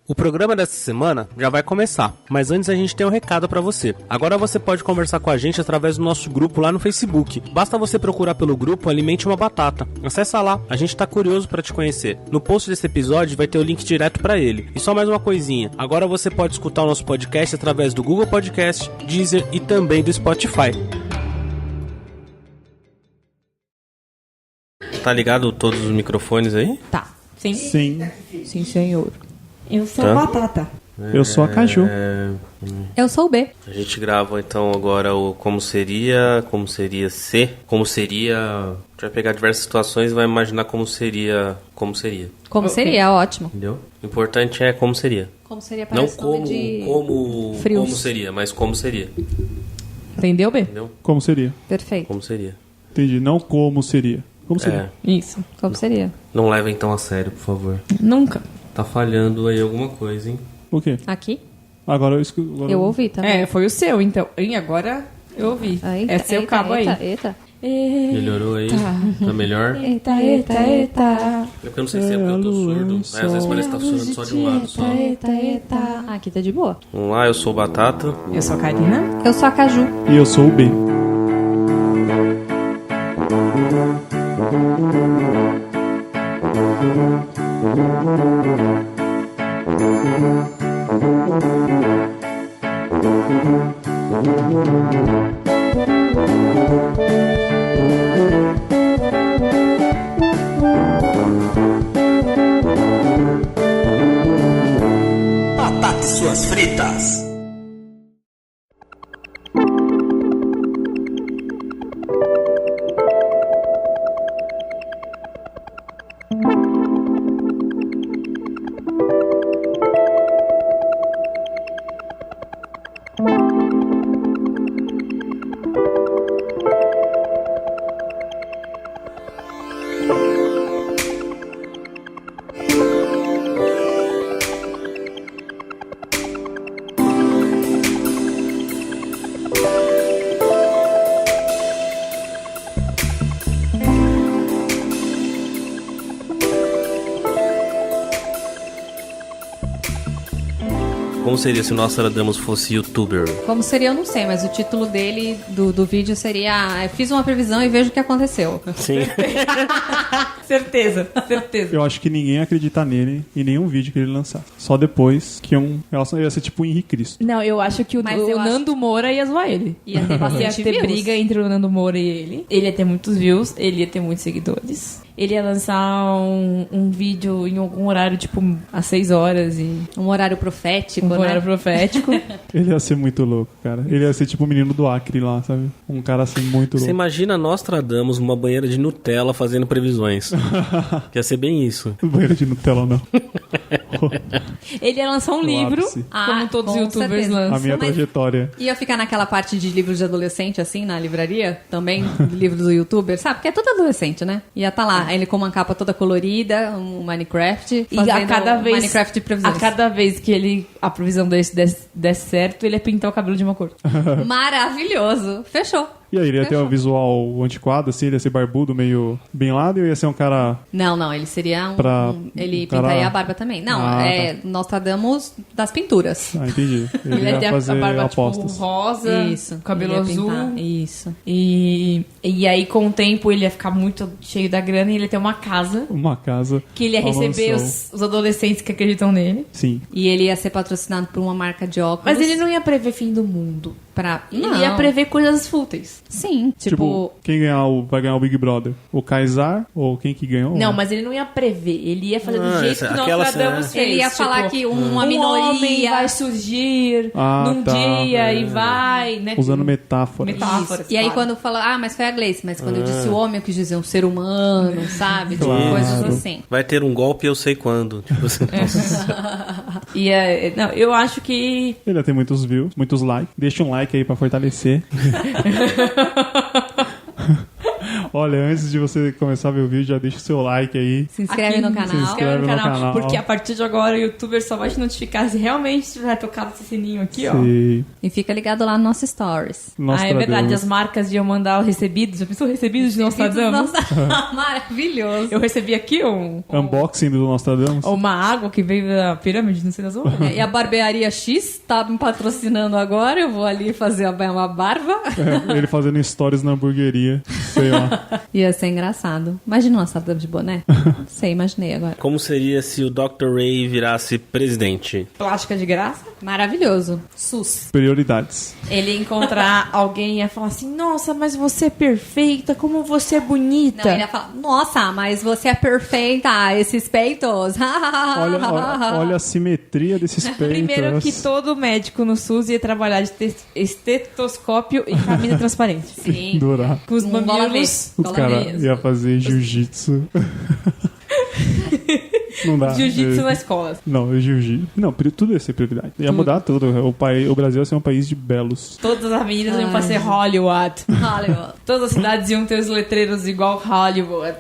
O programa dessa semana já vai começar, mas antes a gente tem um recado pra você. Agora você pode conversar com a gente através do nosso grupo lá no Facebook. Basta você procurar pelo grupo Alimente uma Batata. Acessa lá, a gente tá curioso pra te conhecer. No post desse episódio vai ter o link direto pra ele. E só mais uma coisinha, agora você pode escutar o nosso podcast através do Google Podcast, Deezer e também do Spotify. Tá ligado todos os microfones aí? Tá. Sim? Sim, senhor. Eu sou Tá. Batata. Eu sou a Caju. Eu sou o B. A gente grava então agora o como seria ser, como seria... A gente vai pegar diversas situações e vai imaginar como seria. Como seria, ótimo. Entendeu? O importante é como seria. Como seria Não parece nome de frios. como seria, mas como seria. Entendeu, B? Entendeu? Como seria? Perfeito. Como seria. Entendi. Não como seria. Como seria? Isso. Como seria? Não levem tão a sério, por favor. Nunca. Tá falhando aí alguma coisa, hein? O quê? Aqui? Agora eu escuto. Eu ouvi também. Foi o seu, então. E agora eu ouvi. Eita, É seu cabo aí. Eita. Melhorou aí? Tá melhor? Eita. É porque eu não sei se é porque eu tô surdo. Às vezes parece que tá surdo só de um lado só. Eita. Aqui tá de boa. Vamos lá, eu sou o Batata. Eu sou a Karina. Eu sou a Caju. E eu sou o B. Batata e suas fritas. Como seria se o Nostradamus fosse youtuber? Como seria, eu não sei, mas o título dele, do vídeo, seria... Eu fiz uma previsão e vejo o que aconteceu. Sim. Certeza. Eu acho que ninguém acredita nele em nenhum vídeo que ele lançar. Só depois que ia ser tipo o Henrique Cristo. Não, eu acho que o Mas eu Nando Moura ia zoar ele. Ia ter Ia bastante ter views. briga entre o Nando Moura e ele. Ele ia ter muitos views, ele ia ter muitos seguidores. Ele ia lançar um vídeo em algum horário, tipo, às 6 horas e... Um horário profético, né? horário profético. Ele ia ser muito louco, cara. Ele ia ser tipo o menino do Acre lá, sabe? Um cara assim muito Você louco. imagina Nostradamus numa banheira de Nutella fazendo previsões. Que ia ser bem isso. Banheiro de Nutella, não. Ele ia lançar um No livro, ápice. como todos os com youtubers certeza. A lançam. minha Mas- trajetória. Ia ficar naquela parte de livros de adolescente, assim, na livraria, também, livros do youtuber, sabe? Porque é todo adolescente, né? Ia tá lá, ele com uma capa toda colorida, um Minecraft, E a fazendo cada vez, Minecraft de previsões. a cada vez que a previsão desse certo, ele ia pintar o cabelo de uma cor. Maravilhoso. Fechou. E aí, ele ia ter Fechou. um visual antiquado, assim, ele ia ser barbudo, meio Bin Laden, ou ia ser um cara... Não, ele seria um... Pra- ele um cara- pintaria a barba também. Não, Ah, Nostradamus das pinturas. Ah, entendi. Ele Ele ia ter ia fazer a barba apostas. tipo rosa, Isso. cabelo Ele ia azul. pintar. Isso. E aí, com o tempo, ele ia ficar muito cheio da grana e ele ia ter uma casa Uma casa. que ele ia uma receber mansão. os adolescentes que acreditam nele. Sim. E ele ia ser patrocinado por uma marca de óculos. Mas ele não ia prever fim do mundo. Ele Não. ia prever coisas fúteis. Sim, Tipo, quem vai ganhar o Big Brother? O Kaysar ou quem que ganhou? Não, mas ele não ia prever. Ele ia fazer do jeito que aquela Nostradamus fez. Ele ia falar que uma minoria... homem vai surgir num tá. dia e vai, né? Usando metáforas. Metáforas, E aí claro. quando fala, mas foi a Gleice, mas quando eu disse o homem, eu quis dizer um ser humano, sabe? Tipo, Claro. coisas assim. Vai ter um golpe, eu sei quando. Tipo assim, Não, eu acho que Ele ia ter muitos views, muitos likes. Deixa um like aí pra fortalecer. Olha, antes de você começar a ver o vídeo, já deixa o seu like aí. Se inscreve no canal. Se inscreve no canal. canal. Porque a partir de agora o youtuber só vai te notificar se realmente tiver tocado esse sininho aqui, ó. Sim. E fica ligado lá no nosso stories. Nossa, É verdade, as marcas iam mandar os recebidos. Já pensou recebidos de Nostradamus? Maravilhoso. Eu recebi aqui Unboxing do Nostradamus. uma água que veio da pirâmide, não sei das ondas. E a barbearia X tá me patrocinando agora. Eu vou ali fazer uma barba. Ele fazendo stories na hamburgueria. Sei lá. Ia ser engraçado. Imagina uma Nostradamus de boné. Não sei, imaginei agora. Como seria se o Dr. Ray virasse presidente? Plástica de graça. Maravilhoso. SUS. Prioridades. Ele ia encontrar alguém e ia falar assim, nossa, mas você é perfeita, como você é bonita. Não, ele ia falar, nossa, mas você é perfeita, esses peitos. Olha a simetria desses peitos. Primeiro que todo médico no SUS ia trabalhar de estetoscópio e camisa transparente. Sim. Durar. Com os Um bola mamilos. vez. Os caras iam fazer jiu-jitsu. Não dá. Jiu-jitsu na escola. Não, jiu-jitsu. Não, tudo ia ser prioridade. Ia mudar tudo. O Brasil ia ser um país de belos. Todas as avenidas iam ser Hollywood. Hollywood. Todas as cidades iam ter os letreiros igual Hollywood.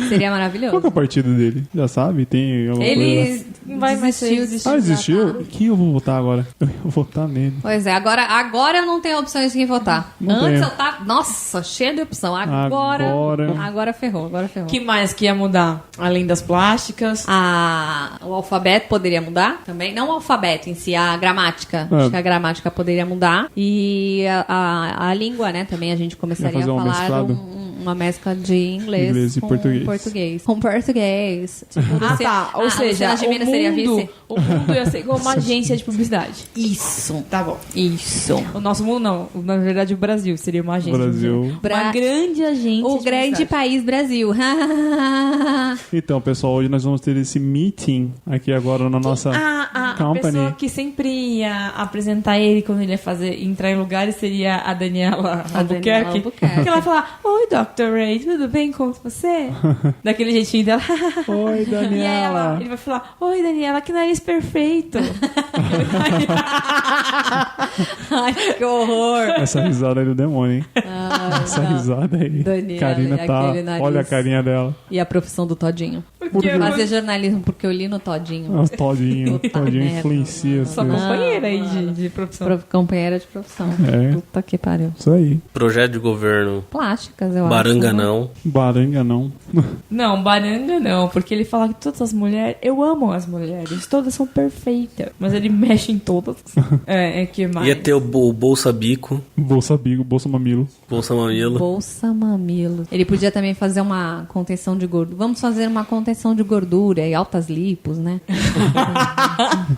Seria Qual maravilhoso. que é o partido dele? Já sabe? Tem alguma coisa? Ele não vai mais ser Desistiu. Ah, existiu? Quem eu vou votar agora? Eu vou votar nele. Pois é, agora eu não tenho opções de quem votar. Não Antes tenho. eu tava... Nossa, cheia de opção. Agora ferrou. O que mais que ia mudar? Além das plásticas. O alfabeto poderia mudar também. Não o alfabeto em si, a gramática. Acho que a gramática poderia mudar. E a língua, né? Também a gente começaria fazer a um falar mesclado. uma mescla de inglês E com português. Com português. Tipo, Ou seja, Luciana Gimenez seria vice? o mundo ia ser igual uma agência de publicidade. Isso. Tá bom. Isso. O nosso mundo não. Na verdade, o Brasil seria uma agência. Brasil. Uma grande agência O de grande publicidade. país Brasil. Então, pessoal, hoje nós vamos ter esse meeting aqui agora na nossa A company. pessoa que sempre ia apresentar ele quando ele ia entrar em lugares seria a Daniela Albuquerque. Albuquerque. Que ela ia falar, oi, Dr. Ray, tudo bem com você? Daquele jeitinho dela. Oi, E Daniela. ele vai falar, oi, Daniela, que nariz perfeito. Ai, que horror. Essa risada aí do demônio, hein? Essa risada aí. Daniela, Karina tá... aquele nariz. Olha a carinha dela. E a profissão do Todinho. Porque eu Fazer jornalismo porque eu li no Todinho. Os Todinho. Todinho merda. influencia. sua assim. companheira aí de profissão. Companheira de profissão. É. Puta que pariu. Isso aí. Projeto de governo. Plásticas, eu Baranga acho. né? não. Baranga não. Não, baranga não, porque ele fala que todas as mulheres, eu amo as mulheres, todas são perfeitas, mas ele mexe em todas. Que mais? Ia ter o Bolsa Bico, Bolsa bigo, bolsa mamilo. Bolsa Mamilo. Bolsa mamilo. Ele podia também fazer uma contenção de gordura. Vamos fazer uma contenção de gordura e altas lipos, né?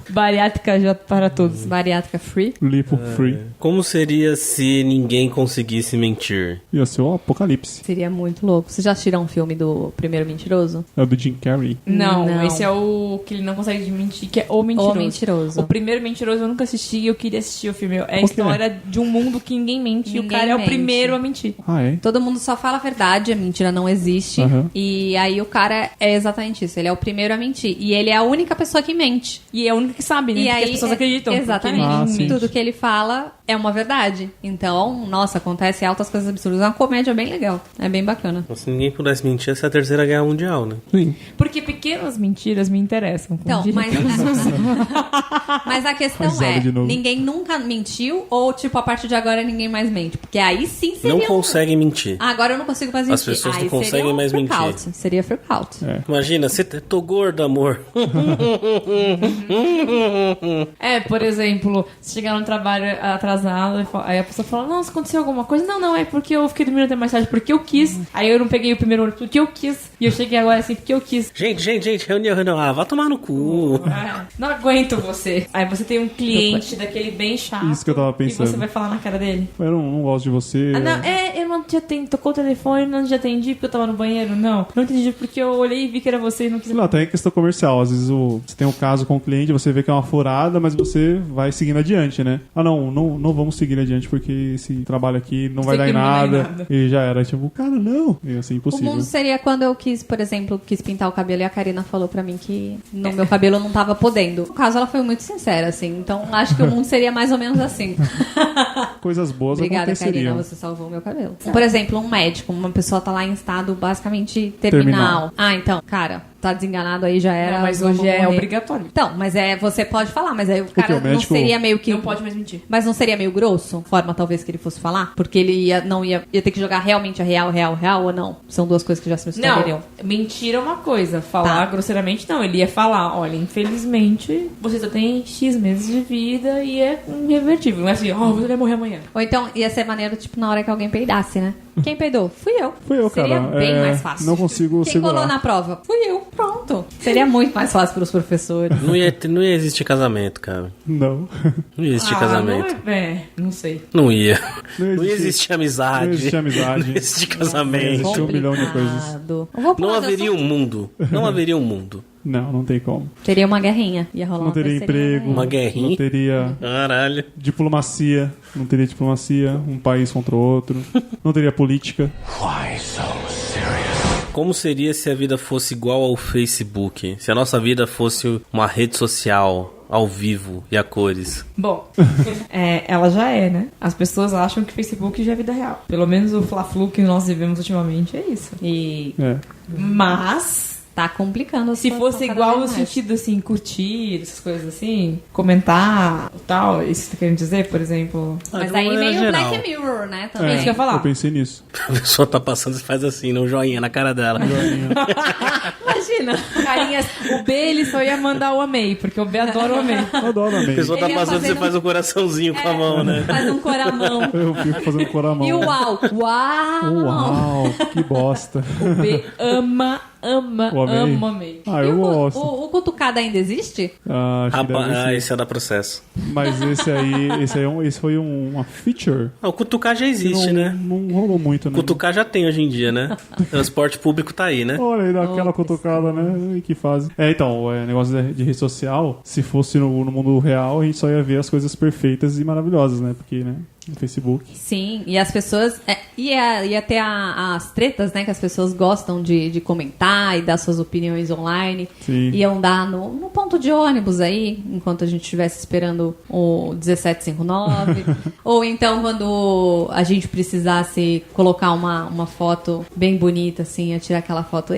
Bariátrica já para todos. Bariátrica free. Lipo free. Como seria se ninguém conseguisse mentir? Ia ser o apocalipse. Seria muito louco. Vocês já assistiram um filme do Primeiro Mentiroso? É o do Jim Carrey. Não, esse é o que ele não consegue mentir, que é O Mentiroso. O Mentiroso. O primeiro Mentiroso eu nunca assisti e eu queria assistir o filme. É a Qual que é? história de um mundo que ninguém mente e o Ninguém cara é o mente. primeiro a mentir. Ah, é? Todo mundo só fala a verdade, a mentira não existe. Aham. E aí o cara é exatamente isso. Ele é o primeiro a mentir. E ele é a única pessoa que mente. E é a única que sabe, né? E Porque aí, as pessoas acreditam. porque Exatamente. ninguém Ah, sim. mente. Tudo que ele fala é uma verdade. Então, nossa, acontece altas coisas absurdas. É uma comédia bem legal. É bem bacana. Se ninguém pudesse mentir, essa é a Terceira Guerra Mundial, né? Sim. Porque pequenas mentiras me interessam. como Então, diria mas a questão Risada de novo. ninguém nunca mentiu ou, tipo, a partir de agora ninguém mais mente? Porque aí sim seria Não consegue mentir. Agora eu não consigo mais mentir. As pessoas não Aí conseguem seria mais freak mentir. out. Seria freak out. É. Imagina, tô gordo, amor. por exemplo, se chegar no trabalho atrasado, aí a pessoa fala, nossa, aconteceu alguma coisa? Não, é porque eu fiquei dormindo até mais tarde, porque eu quis. Aí eu não peguei o primeiro ônibus porque eu quis. E eu cheguei agora assim, porque eu quis. Gente, reunião. Ah, vá tomar no cu. Não aguento você. Aí você tem um cliente daquele bem chato. Isso que eu tava pensando. E você vai falar na cara dele. Eu não gosto de você. Eu não te atendi. Tocou o telefone, não te atendi porque eu tava no banheiro. Não entendi porque eu olhei e vi que era você e não quis. Não, tem questão comercial. Às vezes você tem um caso com o cliente, você vê que é uma furada, mas você vai seguindo adiante, né? Ah, não vamos seguir adiante porque esse trabalho aqui não vai dar em nada. E já era. Tipo, cara, não. E assim, O impossível. mundo seria quando eu quis, por exemplo, pintar o cabelo e a Karina falou pra mim que no meu cabelo não tava podendo. No caso, ela foi muito sincera, assim. Então, acho que o mundo seria mais ou menos assim. Coisas boas Obrigada, aconteceriam. Karina, você salvou lavou meu cabelo. Por exemplo, um médico, uma pessoa tá lá em estado basicamente terminal. Ah, então, cara, tá desenganado aí, já era. Mas vamos hoje é morrer. obrigatório. Então, mas você pode falar, mas aí o cara o médico não seria meio que... Não pode mais mentir. Mas não seria meio grosso? Forma talvez que ele fosse falar? Porque ele ia ter que jogar realmente a real ou não? São duas coisas que já se misturariam. Não, mentira é uma coisa. Falar grosseiramente, não. Ele ia falar, olha, infelizmente, você só tem X meses de vida e é irrevertível. Não é assim, você vai morrer amanhã. Ou então ia ser maneiro, tipo, na hora que alguém peidasse, né? Quem peidou? Fui eu. Fui eu, Seria cara. bem mais fácil. Não consigo Quem segurar. colou na prova? Fui eu. Pronto. Seria muito mais fácil para os professores. Não ia existir casamento, cara. Não. Não ia existir casamento. Não sei. Não ia. Não Não ia existir amizade. Não existia amizade. Não ia existir Não casamento. existe 1 milhão de coisas. Complicado. Eu vou pro Não lado haveria um mundo. Não haveria um mundo. Não tem como. Teria uma guerrinha. Ia rolar Não uma teria terceira emprego. Uma Não guerrinha. teria Caralho. diplomacia. Não teria diplomacia. Um país contra o outro. Não teria política. Como seria se a vida fosse igual ao Facebook? Se a nossa vida fosse uma rede social ao vivo e a cores? Bom, ela já é, né? As pessoas acham que Facebook já é vida real. Pelo menos o Fla-Flu que nós vivemos ultimamente é isso. E Mas... tá complicando a Se situação fosse cada igual vez no mais. sentido assim, curtir, essas coisas assim, comentar tal, isso que você tá querendo dizer, por exemplo? Mas de aí uma vem maneira o geral. Black Mirror, né? É Também. isso que eu ia falar. Eu pensei nisso. A pessoa tá passando e faz assim, um joinha na cara dela. Imagina. Carinhas, o B ele só ia mandar o amei, porque o B adora o amei. Eu adoro A amei. pessoa tá Ele ia passando e você fazendo- faz um coraçãozinho com a mão, né? Faz um coramão. Eu fico fazendo coramão. E o uau. Uau. Uau, que bosta. O B ama O amei? amei. Ah, E eu o, gosto. o cutucado ainda existe? Ah, acho que deve Rapaz, ser. esse é da processo. Mas esse foi uma feature Ah, o cutucar já que existe, não, né? não rolou muito, né? Cutucar já tem hoje em dia, né? Transporte público tá aí, né? Olha aí, daquela cutucada, né? Que fase. Então, o negócio de rede social, se fosse no mundo real, a gente só ia ver as coisas perfeitas e maravilhosas, né? Porque, né? No Facebook. Sim, e as pessoas... ia ter as tretas, né? Que as pessoas gostam de comentar e dar suas opiniões online. Sim. Iam dar no ponto de ônibus aí, enquanto a gente estivesse esperando o 1759. Ou então, quando a gente precisasse colocar uma foto bem bonita, assim, ia tirar aquela foto,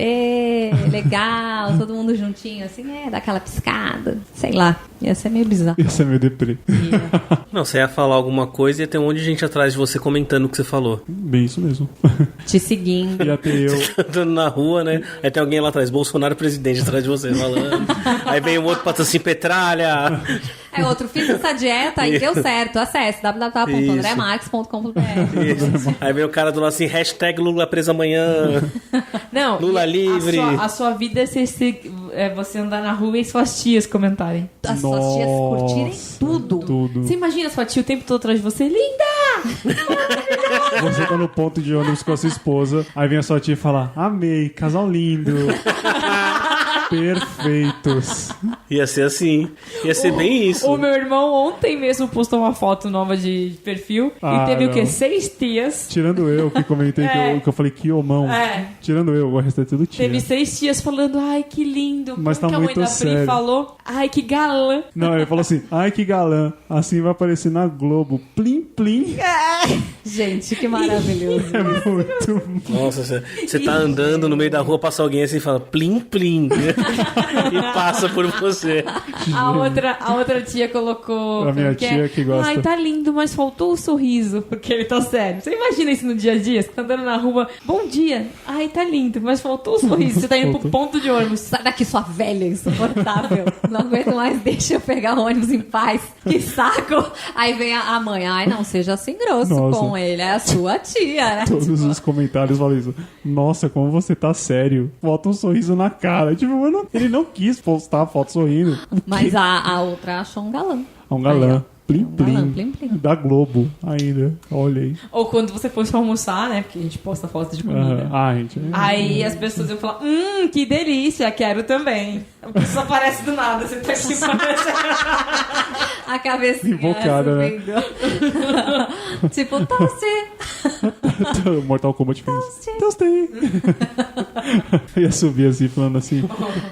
legal, todo mundo juntinho, assim, dar aquela piscada. Sei lá, ia ser meio bizarro. Esse é meu deprê. Ia. Não, você ia falar alguma coisa e ia ter um monte de gente atrás de você comentando o que você falou. Bem isso mesmo. Te seguindo. Ia ter eu. Andando na rua, né? Aí tem alguém lá atrás, Bolsonaro presidente atrás de você falando. Aí vem um outro patrocínio Petralha. Outro, fiz essa dieta e deu certo. Acesse www.andremarques.com.br. Isso. Aí vem o cara do lado assim, hashtag Lula preso amanhã. Não, Lula e livre. A sua vida é você andar na rua e suas tias comentarem. As suas tias curtirem tudo. Você imagina sua tia o tempo todo atrás de você? Linda! Você tá no ponto de ônibus com a sua esposa, aí vem a sua tia e fala: amei, casal lindo. Perfeitos. Ia ser assim. Ia ser bem isso. O meu irmão ontem mesmo postou uma foto nova de perfil Ah, e teve o quê? não. 6 tias. Tirando eu que comentei que eu falei que homão. É. Tirando eu, o resto é tudo tia. Teve 6 tias falando, ai, que lindo. Mas Como tá que a mãe muito da Pri sério. falou? Ai, que galã. Não, ele falou assim: ai que galã, assim vai aparecer na Globo. Plim, plim. Gente, que maravilhoso. É muito. Nossa, você tá andando no meio da rua, passa alguém assim e fala plim, plim. E passa por você. A outra tia colocou... A minha como é? tia que gosta. Ai, tá lindo, mas faltou o sorriso. Porque ele tá sério. Você imagina isso no dia a dia? Você tá andando na rua, bom dia. Ai, tá lindo, mas faltou o sorriso. Você tá indo pro ponto de ônibus. Sai daqui, sua velha insuportável. Não aguento mais, deixa eu pegar o ônibus em paz. Que saco. Aí vem a mãe. Ai, não seja assim grosso Nossa. com ele. É a sua tia, né? Todos os comentários falam isso. Nossa, como você tá sério. Bota um sorriso na cara. Tipo, ele não quis postar a foto sorrindo. Mas a outra achou um galã. É um galã. Aí, ó. Plim, Um galã, plim. plim, plim. Da Globo ainda. Olha aí. Ou quando você fosse almoçar, né? Porque a gente posta foto de comida. Ah, gente. Aí as pessoas iam falar, que delícia, quero também. A pessoa aparece do nada, você tá aqui parecendo... A cabecinha Invocada, né? subindo. Tipo, tosse. Mortal Kombat fez. Toastei. Ia subir assim, falando assim,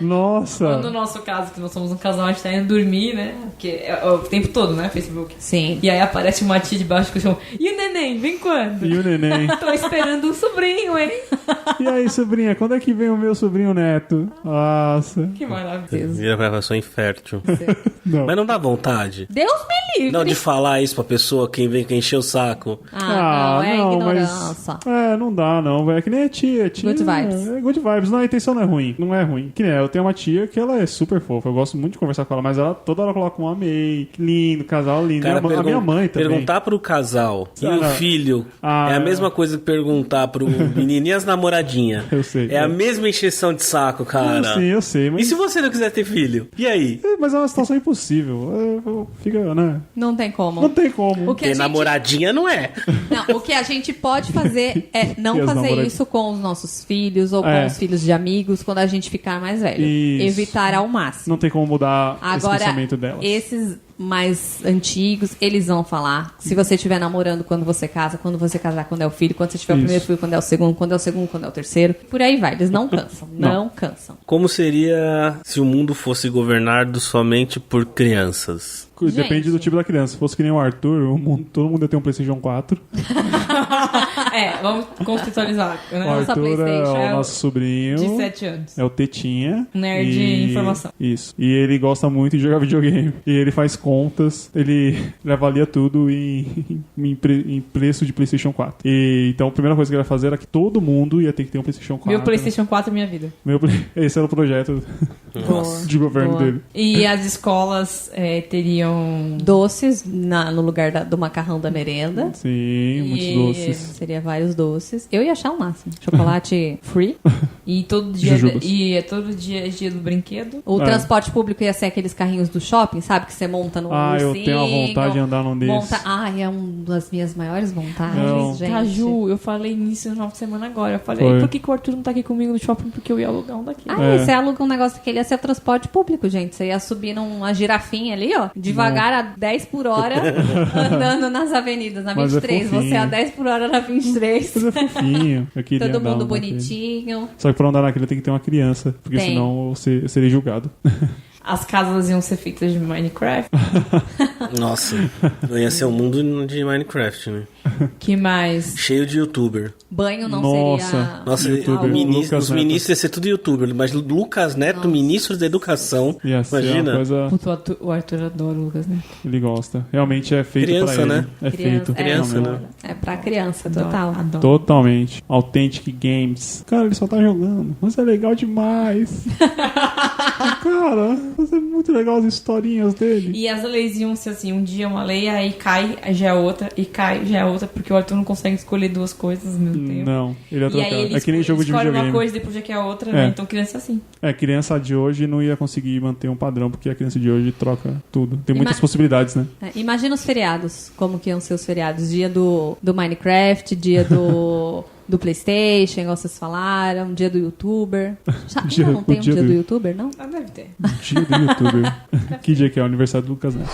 nossa. Quando no nosso caso, que nós somos um casal, a gente tá indo dormir, né? Porque é o tempo todo, né? Facebook. Sim. E aí aparece uma tia debaixo que chama, e o neném, vem quando? E o neném. Tô esperando o sobrinho, hein? E aí, sobrinha, quando é que vem o meu sobrinho neto? Nossa. Que maravilha. Vira pra pessoa infértil. Não. Mas não dá vontade. Deus me livre. Não, de falar isso pra pessoa, quem vem que encher o saco. Não, é ignorância. Mas, não dá, não, velho. É que nem a tia. Good vibes. É good vibes. Não, a intenção não é ruim. Não é ruim. Que nem eu tenho uma tia que ela é super fofa. Eu gosto muito de conversar com ela, mas ela toda hora coloca um amei. Que lindo, casal lindo. Cara, a minha mãe também. Perguntar pro casal e o filho é a mesma coisa que perguntar pro menino e as namoradinhas. Eu sei. É a mesma encheção de saco, cara. Eu sei. Mas... E se você não quiser ter filho? E aí? Mas é uma situação impossível. Fica, né? Não tem como. Não tem como. O que a Ter gente... namoradinha não é. Não, o que a gente pode fazer é não fazer isso com os nossos filhos ou com os filhos de amigos quando a gente ficar mais velho. Isso. Evitar ao máximo. Não tem como mudar esse Agora, pensamento delas. esses mais antigos, eles vão falar. Se você estiver namorando quando você casa, quando você casar, quando é o filho, quando você tiver o primeiro filho, quando é o segundo, quando é o segundo, quando é o terceiro. Por aí vai. Eles não cansam. Não cansam. Como seria se o mundo fosse governado somente por crianças? Depende Gente. do tipo da criança. Se fosse que nem o Arthur, todo mundo ia ter um PlayStation 4. Vamos contextualizar, O né? Nossa Arthur é PlayStation. o nosso sobrinho. De 7 anos. É o Tetinha. Nerd de informação. Isso. E ele gosta muito de jogar videogame. E ele faz contas. Ele avalia tudo em preço de PlayStation 4. Então a primeira coisa que ele ia fazer era que todo mundo ia ter que ter um PlayStation 4. Meu PlayStation 4 é minha vida. Esse era o projeto de governo Boa. dele. E as escolas teriam... Doces no lugar do macarrão da merenda. Sim, muitos doces. Seria vários doces. Eu ia achar o máximo. Chocolate free. E todo dia Jujubas. todo dia é dia do brinquedo. O transporte público ia ser aqueles carrinhos do shopping, sabe? Que você monta no Eu ursinho. tenho a vontade de andar num desses. É uma das minhas maiores vontades, Não. gente. Caju, eu falei nisso no final de semana agora. Eu falei, Foi. por que o Arthur não tá aqui comigo no shopping? Porque eu ia alugar um daqui. Você aluga um negócio que ele ia ser transporte público, gente. Você ia subir numa girafinha ali, ó, devagar a 10 por hora, andando nas avenidas, na Mas 23. fofinho. Você a 10 por hora na 23. Mas é fofinho. Eu queria Todo andar mundo naquele. bonitinho. Só que pra andar naquele tem que ter uma criança. Porque Tem. senão eu seria julgado. As casas iam ser feitas de Minecraft. Nossa, ia ser um mundo de Minecraft, né? Que mais? Cheio de youtuber. Banho não Nossa. seria... Nossa, YouTuber, Lucas os Neto. ministros ia ser tudo youtuber, mas Lucas Neto, ministro da educação. Ia ser Imagina. uma coisa... Puto, o Arthur adora o Lucas, né? Ele gosta. Realmente é feito Criança, pra ele. né? É feito. Criança, realmente. né? É pra criança, total. Adoro. Totalmente. Authentic Games. Cara, ele só tá jogando. Mas é legal demais. Cara, mas é muito legal as historinhas dele. E as leis iam ser assim, um dia uma lei, aí cai, aí já é outra, e cai, já é outra, porque o Arthur não consegue escolher duas coisas ao mesmo tempo. Não, ele ia E trocar. aí ele É que nem jogo de escolhe videogame. uma coisa, depois já quer outra, É. né? Então criança é assim. Criança de hoje não ia conseguir manter um padrão, porque a criança de hoje troca tudo. Tem muitas possibilidades, né? Imagina os feriados, como que iam ser os feriados. Dia do Minecraft, dia do PlayStation, igual vocês falaram, dia do YouTuber. Dia- Não tem o um dia dia do- do YouTuber, não? Ah, deve ter. Dia do youtuber. Que dia que é? O aniversário do Lucas, né?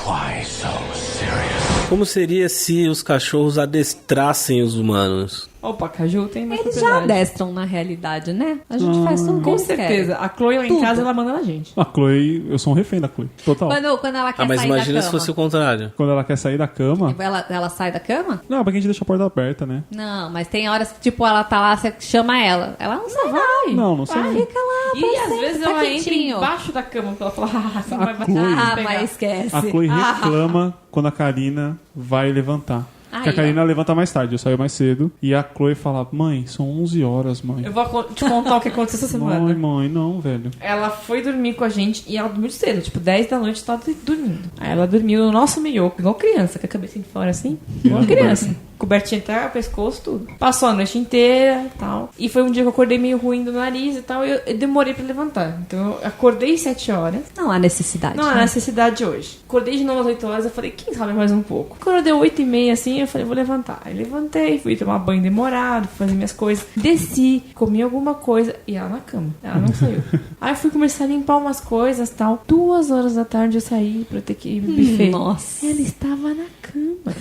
Como seria se os cachorros adestrassem os humanos? Opa, Caju tem mais Eles já propriedade. adestram na realidade, né? A gente faz tudo que Com eles certeza. querem. A Chloe lá em Tudo. casa, ela manda na gente. A Chloe, eu sou um refém da Chloe. Total. Quando ela quer Ah, mas sair imagina da se cama. fosse o contrário. Quando ela quer sair da cama... Ela sai da cama? Não, porque a gente deixa a porta aberta, né? Não, mas tem horas que, tipo, ela tá lá, você chama ela. Ela não vai. Não sei. Fica lá, E às você vezes tá ela entra quietinho. embaixo da cama, porque ela fala, você não vai bater. Chloe. Ah, pegar. mas esquece. A Chloe reclama quando a Karina vai levantar. Porque a Aí, Karina levanta mais tarde, eu saio mais cedo. E a Chloe fala, mãe, são 11 horas, mãe. Eu vou te contar o que aconteceu essa semana. Mãe, não, velho. Ela foi dormir com a gente e ela dormiu cedo, tipo 10 da noite tava dormindo. Aí ela dormiu no nosso mioco, igual criança, com a cabecinha de fora assim, igual criança. Cobertinha até o pescoço, tudo. Passou a noite inteira e tal. E foi um dia que eu acordei meio ruim do nariz e tal, e eu demorei pra levantar. Então eu acordei 7 horas. Não há necessidade. Não há necessidade hoje. Acordei de novo às 8 horas, eu falei, quem sabe mais um pouco. Quando deu 8h30 assim, eu falei, vou levantar. Aí levantei, fui tomar banho demorado, fui fazer minhas coisas. Desci, comi alguma coisa e ela na cama. Ela não saiu. Aí eu fui começar a limpar umas coisas e tal. 2 horas da tarde eu saí pra ter que ir no buffet. Nossa. Ela estava na cama.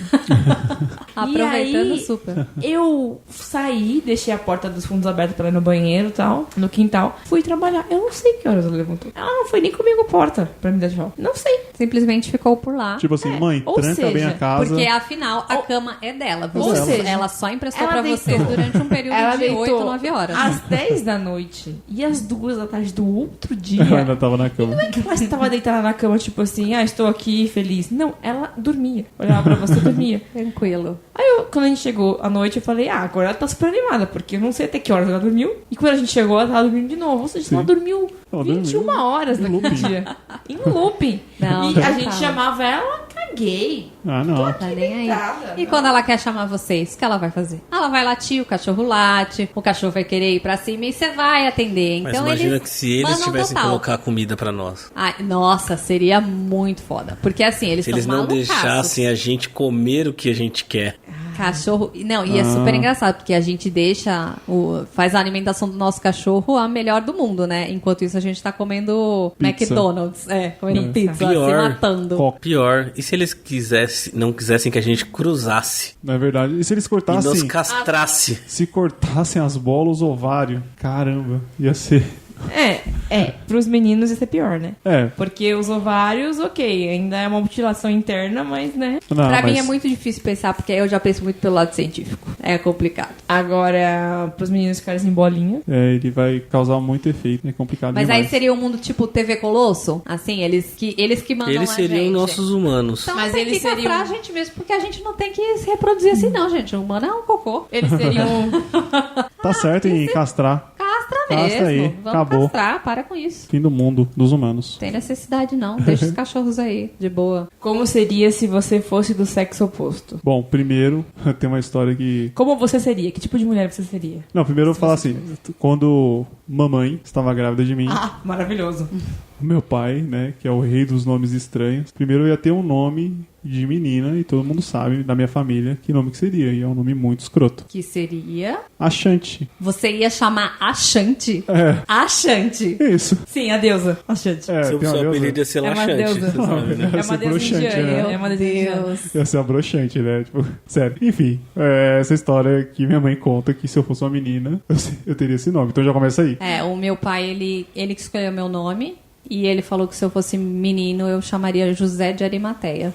E Aproveitando aí, super. eu saí, deixei a porta dos fundos aberta pra ir no banheiro e tal, no quintal. Fui trabalhar. Eu não sei que horas ela levantou. Ela não foi nem comigo a porta pra me dar tchau. Não sei. Simplesmente ficou por lá. Tipo assim, mãe, ou tranca seja, bem a casa. Porque afinal a cama é dela. Ou seja, ela só emprestou ela pra deitou. vocês durante um período Ela de deitou 8, 9 horas. às 10 da noite e às 2 da tarde do outro dia. Ela ainda tava na cama. Ela estava deitada na cama, tipo assim, estou aqui feliz. Não, ela dormia. Olhava pra você, dormia. Tranquilo. Aí, quando a gente chegou à noite, eu falei, agora ela tá super animada, porque eu não sei até que horas ela dormiu. E quando a gente chegou, ela tava dormindo de novo. Ou seja, Sim. ela dormiu Ela 21 dormiu horas em naquele looping. dia. Em looping. Não, e não a gente tava. chamava ela, caguei. Ah, não. Tá nem aí. Deitada, E quando ela quer chamar vocês, o que ela vai fazer? Ela vai latir, o cachorro late, o cachorro vai querer ir pra cima e você vai atender. Mas Então imagina eles que se eles mandam tivessem total. colocar comida pra nós. Ai, nossa, seria muito foda. Porque assim, eles Se são eles não malucaços. deixassem a gente comer o que a gente quer. Cachorro. Não, e é super engraçado, porque a gente deixa. Faz a alimentação do nosso cachorro a melhor do mundo, né? Enquanto isso a gente tá comendo Pizza. McDonald's. Comendo pizza, se Pior. matando. Coca. Pior, e se eles não quisessem que a gente cruzasse Não é verdade. E se eles e cortassem... nos castrasse? Se cortassem as bolas, o ovário, caramba, ia ser... Pros meninos ia ser pior, né? É, Porque os ovários, ok, ainda é uma mutilação interna, mas, né? não, Pra mas... mim é muito difícil pensar, porque eu já penso muito pelo lado científico. É complicado. Agora, pros meninos ficarem em bolinha. É, ele vai causar muito efeito, é complicado Mas demais. aí seria um mundo tipo TV Colosso? Assim, eles que mandam Eles a seriam gente. nossos humanos. Então Mas tem eles que castrar seriam- a gente mesmo, porque a gente não tem que se reproduzir assim não, gente. O humano é um cocô. Eles seriam. Tá certo em castrar. Castra Castra mesmo. aí, Vamos acabou. castrar, para com isso. Fim do mundo, dos humanos. Não tem necessidade não. Deixa os cachorros aí, de boa. Como seria se você fosse do sexo oposto? Bom, primeiro, tem uma história que... Como você seria? Que tipo de mulher você seria? Não, primeiro eu vou falar assim, quando mamãe estava grávida de mim, Ah, maravilhoso. meu pai, né, que é o rei dos nomes estranhos, primeiro eu ia ter um nome de menina, e todo mundo sabe, da minha família, que nome que seria, e é um nome muito escroto. Que seria... Achante. Você ia chamar Achante? É, Achante. isso. Sim, a deusa. Achante. É, Seu tem uma apelido deusa. ia ser É uma laxante, deusa. você sabe, né? É Ia ser uma deusa broxante, indiana. né? É uma deusa indiana. Deus. Ia ser abroxante, né? Tipo, sério. Enfim, essa história que minha mãe conta que se eu fosse uma menina, eu teria esse nome. Então já começa aí. O meu pai, ele que escolheu meu nome. E ele falou que se eu fosse menino, eu chamaria José de Arimateia.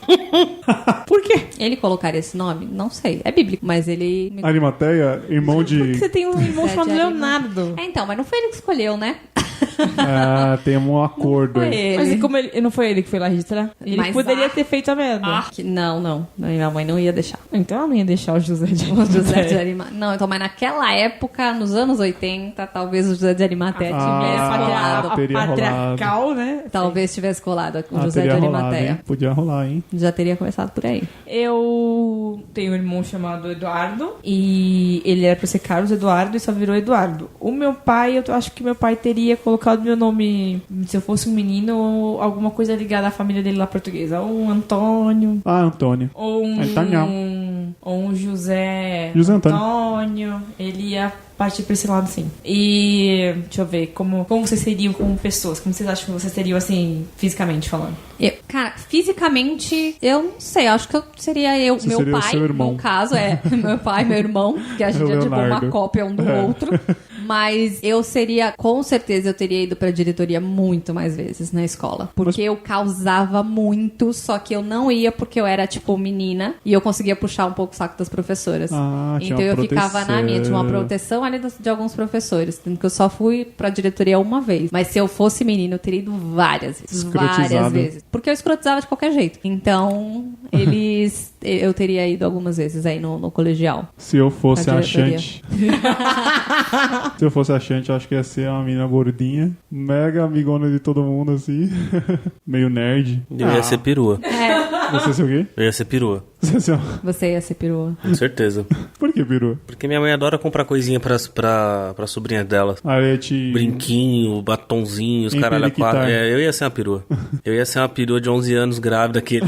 Por quê? Ele colocaria esse nome? Não sei. É bíblico, mas ele... Arimateia, irmão de... Porque você tem um irmão José chamado de Leonardo. então, mas não foi ele que escolheu, né? Ah, tem um acordo Foi aí. ele. Mas e como ele não foi ele que foi lá registrar? Ele Mas poderia ter feito a merda. Não. Minha mãe não ia deixar. Então ela não ia deixar o José de O José de Arimateia. Não, então, mas naquela época, nos anos 80, talvez o José de Arimateia tivesse colado. teria patriarcal, né? Talvez tivesse colado com o José de teria rolado, Arimateia. hein? Podia rolar, hein? Já teria começado por aí. Eu tenho um irmão chamado Eduardo e ele era pra ser Carlos Eduardo e só virou Eduardo. O meu pai, eu acho que meu pai teria colocado meu nome, se eu fosse um menino, ou alguma coisa ligada à família dele lá portuguesa. Ou um Antônio, Ah, Antônio. ou um José, José Antônio. Antônio. Ele ia partir pra esse lado, sim. E deixa eu ver, como vocês seriam como pessoas? Como vocês acham que vocês seriam, assim, fisicamente falando? Cara, fisicamente, eu não sei. Acho que eu seria eu. Você Meu seria o pai, seu irmão. no caso, meu pai e meu irmão. Que a gente é tipo uma Leonardo. cópia um do outro. Mas eu seria, com certeza, eu teria ido pra diretoria muito mais vezes na escola. Porque eu causava muito, só que eu não ia porque eu era, tipo, menina. E eu conseguia puxar um pouco o saco das professoras. Ah, tinha Então eu uma ficava na minha, tinha uma proteção ali de alguns professores. Tanto que eu só fui pra diretoria uma vez. Mas se eu fosse menina, eu teria ido várias vezes. Várias Escrotizado. vezes. Porque eu escrotizava de qualquer jeito. Então, eu teria ido algumas vezes aí no colegial. Se eu fosse Pra diretoria. achante. Se eu fosse achante, eu acho que ia ser uma menina gordinha, mega amigona de todo mundo, assim. Meio nerd. Eu ia ser perua. Você ia ser o quê? Eu ia ser perua. Você ia ser... Você ia ser perua. Com certeza. Por que, peru? Porque minha mãe adora comprar coisinha pra sobrinha dela. Ah, eu ia te... Brinquinho, batonzinho, os caralho a Empeliquitar. quatro. Eu ia ser uma perua. Eu ia ser uma perua de 11 anos grávida que...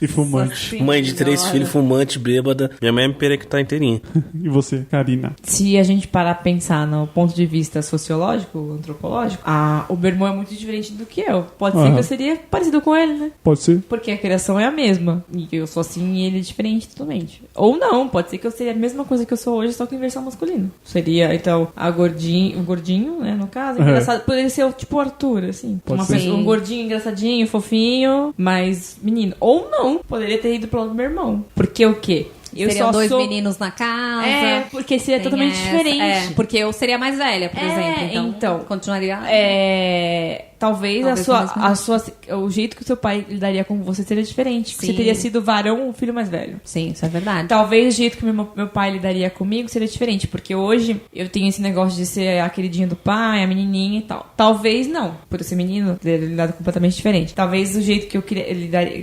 E fumante. Mãe de 3 filhos, fumante, bêbada. Minha mãe é me perectar inteirinha. E você, Karina? Se a gente parar a pensar no ponto de vista sociológico, antropológico, o meu irmão é muito diferente do que eu. Pode ser que eu seria parecido com ele, né? Pode ser. Porque a criação é a mesma. E eu sou assim e ele é diferente totalmente. Ou não, pode ser que eu seria a mesma coisa que eu sou hoje, só que em versão masculina. Seria, então, o gordinho, né, no caso. Engraçado. Poderia ser tipo o Arthur, assim. Pode ser. Um gordinho engraçadinho, fofinho, mas menino. Ou não, poderia ter ido pro lado do meu irmão. Porque o quê? Seriam dois meninos na casa. Porque seria totalmente diferente. Porque eu seria mais velha, por exemplo. Então, continuaria... Talvez o jeito que o seu pai lidaria com você seria diferente. Porque você teria sido varão ou filho mais velho. Sim, isso é verdade. Talvez o jeito que meu pai lidaria comigo seria diferente. Porque hoje eu tenho esse negócio de ser a queridinha do pai, a menininha e tal. Talvez não. Por eu ser menino, teria lidado completamente diferente. Talvez o jeito que eu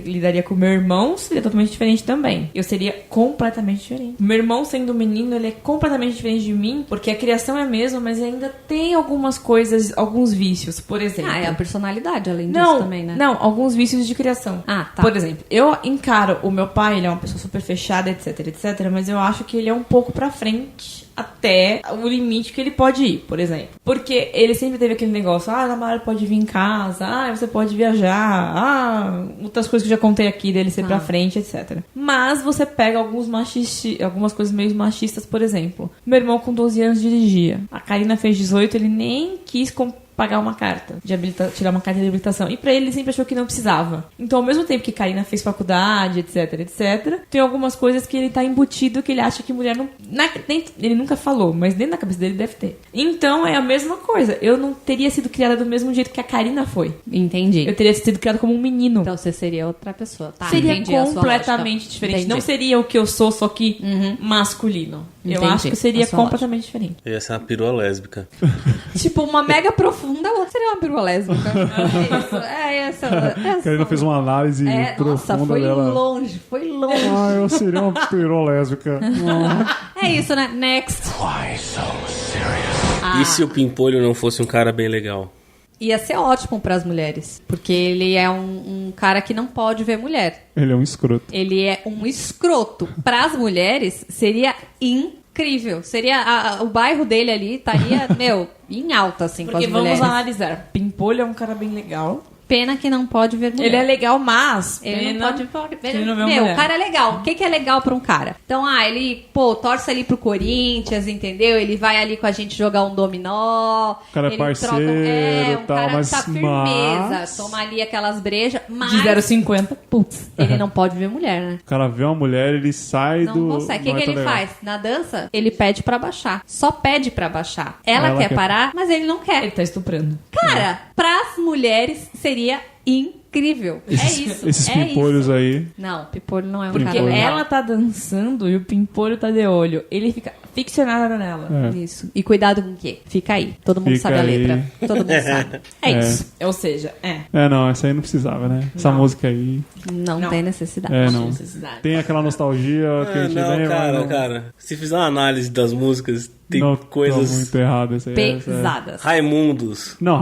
lidaria com o meu irmão seria totalmente diferente também. Eu seria completamente diferente. Meu irmão, sendo menino, ele é completamente diferente de mim. Porque a criação é a mesma, mas ainda tem algumas coisas, alguns vícios. Por exemplo... a personalidade, além disso também, né? Não, alguns vícios de criação. Tá. Por exemplo, eu encaro o meu pai, ele é uma pessoa super fechada, etc, mas eu acho que ele é um pouco pra frente até o limite que ele pode ir, por exemplo. Porque ele sempre teve aquele negócio, a namorada pode vir em casa, você pode viajar, outras coisas que eu já contei aqui dele ser pra frente, etc. Mas você pega algumas coisas meio machistas, por exemplo. Meu irmão com 12 anos dirigia. A Karina fez 18, ele nem quis pagar uma carta, tirar uma carta de habilitação. E pra ele sempre achou que não precisava. Então, ao mesmo tempo que Karina fez faculdade, etc, tem algumas coisas que ele tá embutido que ele acha que mulher não... ele nunca falou, mas dentro da cabeça dele deve ter. Então, é a mesma coisa. Eu não teria sido criada do mesmo jeito que a Karina foi. Entendi. Eu teria sido criada como um menino. Então, você seria outra pessoa. Seria completamente diferente. Entendi. Não seria o que eu sou, só que masculino. Eu acho que seria completamente diferente. Eu ia ser uma perua lésbica. Tipo, uma mega profunda, ou seria uma perua lésbica? Essa. Karina fez uma análise profunda foi dela. Foi longe. Eu seria uma perua lésbica. É isso, né? Next. Why so serious? E se o Pimpolho não fosse um cara bem legal? Ia ser ótimo pras mulheres. Porque ele é um cara que não pode ver mulher. Ele é um escroto. Ele é um escroto. Pras mulheres, seria incrível. Seria o bairro dele ali estaria, em alta, assim, porque com as mulheres. Vamos analisar. Pimpolho é um cara bem legal. Pena que não pode ver mulher. Ele é legal, mas... Ele não pode ver. O cara é legal. O que é legal pra um cara? Então, ele, torce ali pro Corinthians, entendeu? Ele vai ali com a gente jogar um dominó. O cara é parceiro e tal, cara mas... tá firmeza. Toma ali aquelas brejas, mas... De 0,50. Putz, ele não pode ver mulher, né? O cara vê uma mulher, ele sai não consegue. O que ele faz? Na dança, ele pede pra baixar. Só pede pra baixar. Ela quer parar, mas ele não quer. Ele tá estuprando. Cara, pras mulheres seria incrível. Esses pimpolhos aí. Não, pimpolho não é um porque cara legal. Ela tá dançando e o pimpolho tá de olho. Ele fica ficcionado nela. Isso. E cuidado com o quê? Fica aí. Todo mundo sabe a letra. Todo mundo sabe. Isso. Ou seja, não, essa aí não precisava, né? Essa música aí... Não tem necessidade. Não. Tem aquela nostalgia que a gente lembra. Cara. Se fizer uma análise das músicas, tem não, coisas... muito erradas. Pesadas. Raimundos. Não,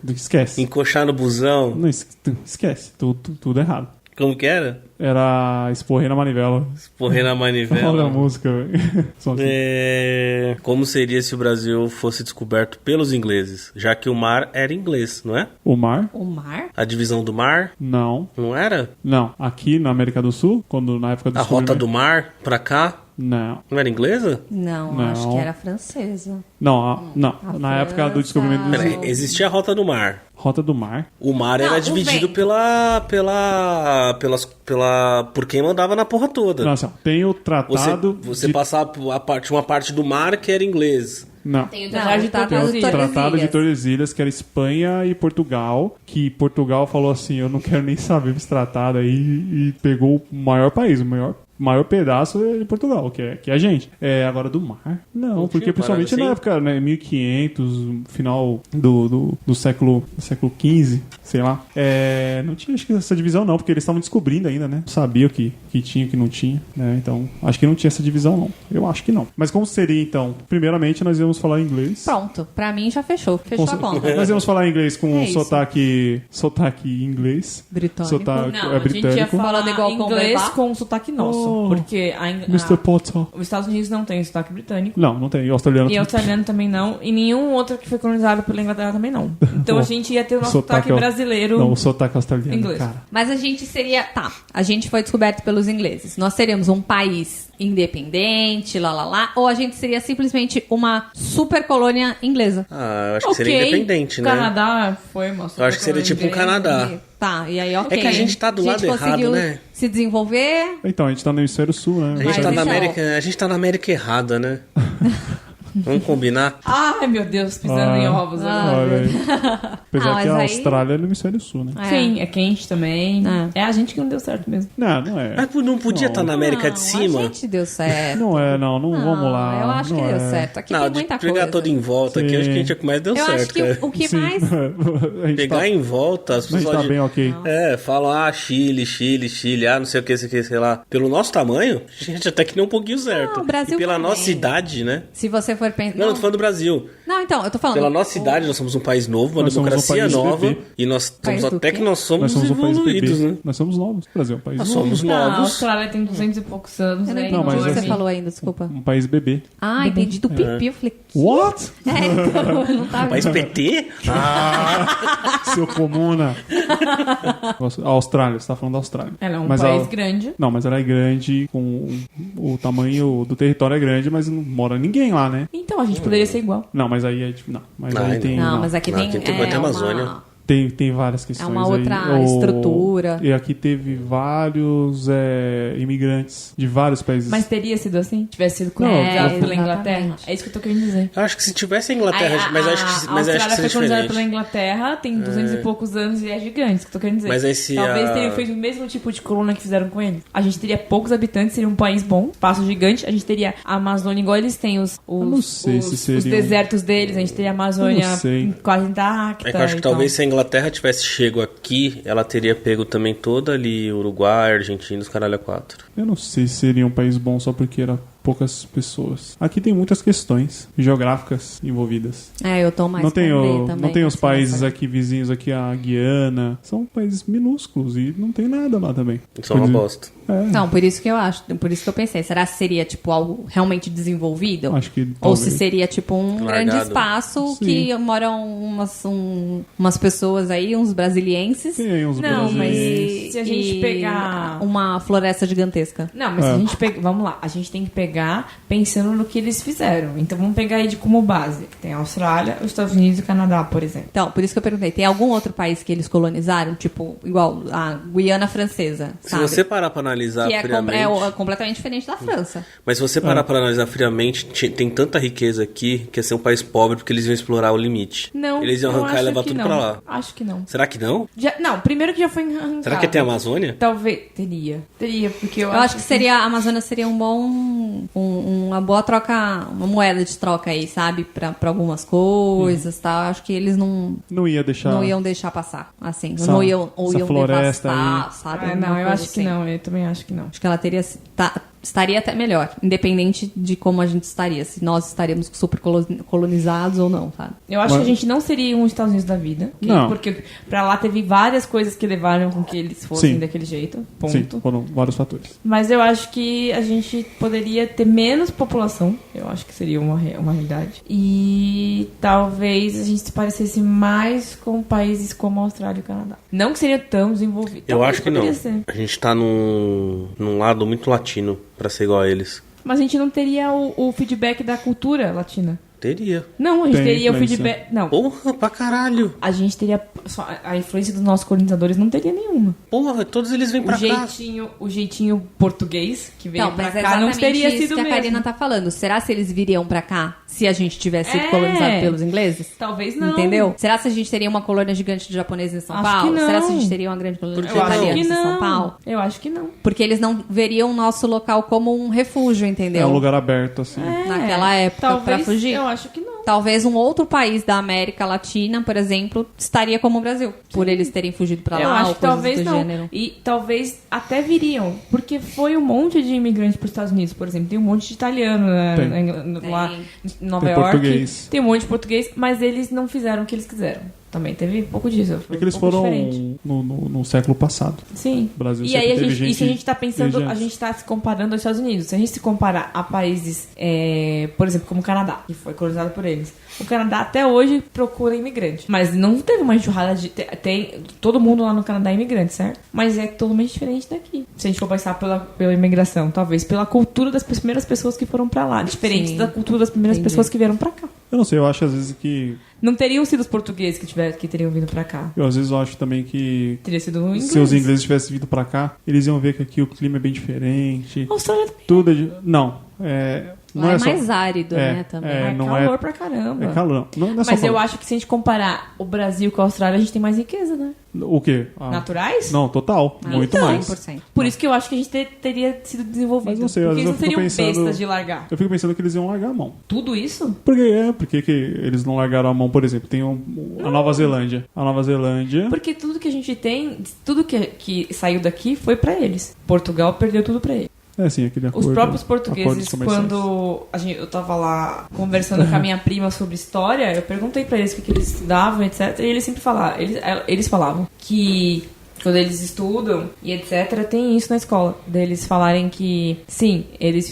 esquece. Encoxar no busão. Não, esquece. Tudo errado. Como que era? Era Esporrei na Manivela. Esporrei na Manivela. Olha a música, velho. Como seria se o Brasil fosse descoberto pelos ingleses? Já que o mar era inglês, não é? O mar? O mar? A divisão do mar? Não. Não era? Não. Aqui na América do Sul, na época do A rota do mar pra cá? Não. Não era inglesa? Não, acho que era francesa. Não. Na época do descobrimento do... Peraí, existia a rota do mar. Rota do mar? O mar era dividido por quem mandava na porra toda. Não, assim, tem o tratado... Você passava uma parte do mar que era inglês. Não. Tem o Tratado de Tordesilhas, que era Espanha e Portugal, que Portugal falou assim, eu não quero nem saber desse tratado aí, e pegou o maior país, o maior maior pedaço é de Portugal, que é a gente. Agora do mar, não, porque tinha principalmente parada na assim? época, né, 1500, final do século XV, sei lá. Não tinha, acho que essa divisão não, porque eles estavam descobrindo ainda, né? Sabia o que tinha, o que não tinha, né? Então, acho que não tinha essa divisão não. Eu acho que não. Mas como seria então? Primeiramente, nós íamos falar inglês. Pronto, pra mim já fechou. Fechou a conta. Nós íamos falar inglês com É isso. sotaque inglês. Britânico. Sotaque Não, a gente ia britânico. falar Falando igual inglês Conversar. com sotaque nosso. Oh, Porque Mr. Potter. os Estados Unidos não tem sotaque britânico. Não tem. E australiano. E australiano também não. E nenhum outro que foi colonizado pela Inglaterra também não. Então Bom, a gente ia ter o nosso sotaque sotaque brasileiro. Não, o sotaque australiano, Inglês. cara. Mas a gente seria... Tá, a gente foi descoberto pelos ingleses. Nós seríamos um país independente, ou a gente seria simplesmente uma super colônia inglesa. Ah, eu acho que seria independente, né? O Canadá foi uma Eu acho que seria tipo um Canadá. Tá, e aí ok. É que a gente tá do lado errado, conseguiu né? se desenvolver... Então, a gente tá no hemisfério sul, né? A gente, Mas tá na então- América, a gente tá na América errada, né? Vamos combinar? Ai, meu Deus, pisando em ovos. Ah, Olha aí. Apesar mas que a aí- Austrália é no hemisfério sul, né? Sim, é quente também. É a gente que não deu certo mesmo. Não é. Mas não podia estar na América de cima? A gente deu certo. Não, vamos lá. Eu acho que não deu é. certo. Aqui Não, tem de muita pegar coisa. todo em volta aqui, Sim. acho que a gente é o que mais deu Eu certo, acho que cara. o que Sim. mais... a gente Pegar tá, em volta, as a gente pessoas... tá bem ok. Falam, Chile, não sei o que, sei lá. Pelo nosso tamanho, a gente até que nem um pouquinho certo. Não, o Brasil e pela também. nossa idade, né? Se você for pensar... Não, eu tô falando do Brasil. Não, então, eu tô falando... Pela nossa idade, nós somos um país novo, uma Nós somos um democracia país nova. bebê. E nós País estamos do até quê? que nós somos Nós somos um país evoluídos, bebê. né? Nós somos novos. O Brasil é um país Nós novo. somos Não, a novos. Austrália tem 200 e poucos anos, Eu não né? entendi mas o que você assim- falou ainda, desculpa. Um país bebê. Ah, entendi do pipi. Eu falei... What? então, eu não tava... País PT? Seu comuna. A Austrália, você tá falando da Austrália. Ela é um Mas país ela- grande. Não, mas ela é grande, com o tamanho do território é grande, mas não mora ninguém lá, né? Então, a gente poderia ser igual. Não, mas aí é tipo, não. Mas Não, aí não. tem. Não, mas aqui Não, tem... aqui tem até Amazônia. Tem várias questões. uma aí. outra estrutura. E aqui teve vários imigrantes de vários países. Mas teria sido assim? Tivesse sido Não, colonizado é, pela Inglaterra? exatamente. É isso que eu tô querendo dizer. Eu acho que se tivesse a Inglaterra, mas acho que a seria Austrália foi colonizada pela diferente. Inglaterra, tem 200 e poucos anos e é gigante, isso que eu tô querendo dizer. Mas aí se Talvez a- teriam feito o mesmo tipo de colônia que fizeram com ele. A gente teria poucos habitantes, seria um país bom, espaço gigante. A gente teria a Amazônia igual eles têm os não sei se os seriam- desertos deles, a gente teria a Amazônia Eu não sei. quase intacta. É que eu acho que e tal. talvez se a Inglaterra tivesse chego aqui, ela teria pego também toda ali, Uruguai, Argentina, os caralho a 4. Eu não sei se seria um país bom só porque era poucas pessoas. Aqui tem muitas questões geográficas envolvidas. Eu tô mais Não tem, com D não também, tem os assim, países nessa- aqui vizinhos aqui, a Guiana. São países minúsculos e não tem nada lá também. Isso é uma bosta. Não, por isso que eu acho, por isso que eu pensei, será que seria tipo algo realmente desenvolvido? Acho que Ou se talvez. seria tipo um Largado. grande espaço Sim. que moram umas pessoas aí, uns brasilienses. Tem uns Não, mas brasileiros. se a gente pegar- uma floresta gigantesca. Não, mas se a gente pega. Vamos lá, a gente tem que pegar pensando no que eles fizeram. Então vamos pegar aí de como base. Tem a Austrália, os Estados Unidos e o Canadá, por exemplo. Então, por isso que eu perguntei, tem algum outro país que eles colonizaram, tipo, igual a Guiana Francesa, Se sabe? você parar pra analisar que é, friamente... completamente diferente da França. Mas se você parar pra analisar friamente, tem tanta riqueza aqui que ia ser um país pobre porque eles iam explorar o limite. Não. Eles iam eu arrancar e acho levar que tudo não. pra lá. Acho que não. Será que não? Não, primeiro que já foi arrancado. Será que tem a Amazônia? Talvez. Teria, porque eu Eu acho que seria, a Amazônia seria um bom, uma boa troca, uma moeda de troca aí, sabe? Pra algumas coisas, tá? Acho que eles não Não ia deixar. iam deixar passar, assim. Essa- Não iam, ou essa iam floresta devastar, aí. sabe? Ah, Alguma não, eu coisa acho que assim. não. Eu também acho que não. Acho que ela teria... estaria até melhor, independente de como a gente estaria, se nós estaríamos super colonizados ou não, sabe? Eu acho Mas- que a gente não seria um Estados Unidos da vida. Não. Porque pra lá teve várias coisas que levaram com que eles fossem Sim. daquele jeito. Ponto. Sim, foram vários fatores. Mas eu acho que a gente poderia ter menos população. Eu acho que seria uma realidade. E talvez a gente se parecesse mais com países como a Austrália e o Canadá. Não que seriam tão desenvolvidos. Eu Talvez acho que não. poderia ser. A gente tá num lado muito latino pra ser igual a eles. Mas a gente não teria o feedback da cultura latina. Teria. Não, a gente Tem teria o influência. feedback... Não, Porra, pra caralho. a gente teria... A influência dos nossos colonizadores não teria nenhuma. Porra, todos eles vêm pra cá. O jeitinho português que veio Então, pra mas é cá não exatamente teria isso sido que a mesmo. Karina tá falando. Será se eles viriam pra cá se a gente tivesse sido É. colonizado pelos ingleses? Talvez não. Entendeu? Será se a gente teria uma colônia gigante de japoneses em São Acho Paulo? que não. Será se a gente teria uma grande colônia de Eu acho que italianos em São não. Paulo? Eu acho que não. Porque eles não veriam o nosso local como um refúgio, entendeu? É um lugar aberto, assim. Naquela época, pra fugir. Eu acho que não. Talvez um outro país da América Latina, por exemplo, estaria como o Brasil. Por eles terem fugido pra Eu lá acho ou que coisas talvez do não. gênero. E talvez até viriam. Porque foi um monte de imigrantes para os Estados Unidos, por exemplo. Tem um monte de italiano né, Tem. lá em Nova Tem York. português. Tem um monte de português, mas eles não fizeram o que eles quiseram. Também teve um pouco disso. Foi É que eles um pouco foram diferente. no século passado. Sim. O Brasil E sempre aí a teve gente, isso a gente tá pensando, desde a antes. gente tá se comparando aos Estados Unidos. Se a gente se comparar a países, por exemplo, como o Canadá, que foi colonizado por eles. O Canadá até hoje procura imigrante. Mas não teve uma enxurrada de... todo mundo lá no Canadá é imigrante, certo? Mas é totalmente diferente daqui. Se a gente for pensar pela imigração, talvez pela cultura das primeiras pessoas que foram pra lá. Diferente Sim. da cultura das primeiras Entendi. pessoas que vieram pra cá. Eu não sei, eu acho às vezes que... Não teriam sido os portugueses que teriam vindo pra cá. Eu às vezes eu acho também que... Teria sido o inglês. Se os ingleses tivessem vindo pra cá, eles iam ver que aqui o clima é bem diferente. A Austrália também. Tudo é... Não, não Lá é é só... mais árido, É, né, também. é, É não calor é- pra caramba. É calor. Não é só Mas eu calor. acho que se a gente comparar o Brasil com a Austrália, a gente tem mais riqueza, né? O quê? Ah, Naturais? Não, total. Muito então. mais. 100%. Por isso que eu acho que a gente teria sido desenvolvido. Mas não sei, às porque vezes eles não eu fico seriam pensando- bestas de largar. Eu fico pensando que eles iam largar a mão. Tudo isso? Porque que eles não largaram a mão, por exemplo? Tem a Nova Zelândia. A Nova Zelândia... Porque tudo que a gente tem, tudo que saiu daqui foi pra eles. Portugal perdeu tudo pra eles. É, sim, aquele acordo. Os próprios acordos portugueses, comerciais. quando eu tava lá conversando com a minha prima sobre história, eu perguntei pra eles o que eles estudavam, etc. E eles sempre falavam, eles falavam que quando eles estudam e etc, tem isso na escola. Deles falarem que, sim, eles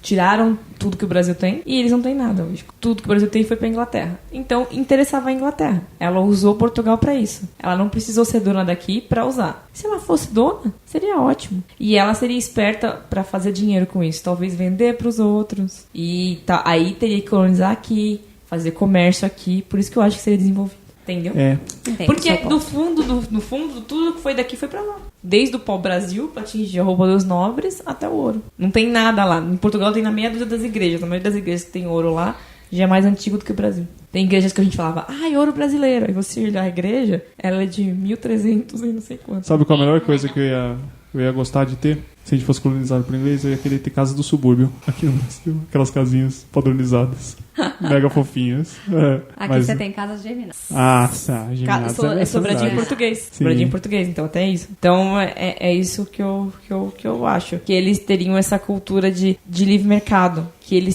tiraram tudo que o Brasil tem e eles não têm nada hoje. Tudo que o Brasil tem foi pra Inglaterra. Então, interessava a Inglaterra. Ela usou Portugal pra isso. Ela não precisou ser dona daqui pra usar. Se ela fosse dona, seria ótimo. E ela seria esperta pra fazer dinheiro com isso. Talvez vender pros outros. E aí teria que colonizar aqui, fazer comércio aqui. Por isso que eu acho que seria desenvolvido. Entendeu? É. Entendo Porque seu ponto. no fundo, tudo que foi daqui foi pra lá. Desde o pau-brasil, pra atingir a roupa dos nobres, até o ouro. Não tem nada lá. Em Portugal tem na meia dúzia das igrejas. Na maioria das igrejas que tem ouro lá, já é mais antigo do que o Brasil. Tem igrejas que a gente falava, ouro brasileiro. Aí você olhar a igreja, ela é de 1300 e não sei quanto. Sabe qual a melhor coisa que eu ia gostar de ter? Se a gente fosse colonizado por inglês, eu ia querer ter casa do subúrbio aqui no Brasil. Aquelas casinhas padronizadas. Mega fofinhas. É, Aqui mas- você tem casas geminadas. Ah, tá. Gimnasia É sobradinho em verdade. português. Sim. Sobradinho em português, então até isso. Então é isso que eu acho. Que eles teriam essa cultura de livre mercado. Que eles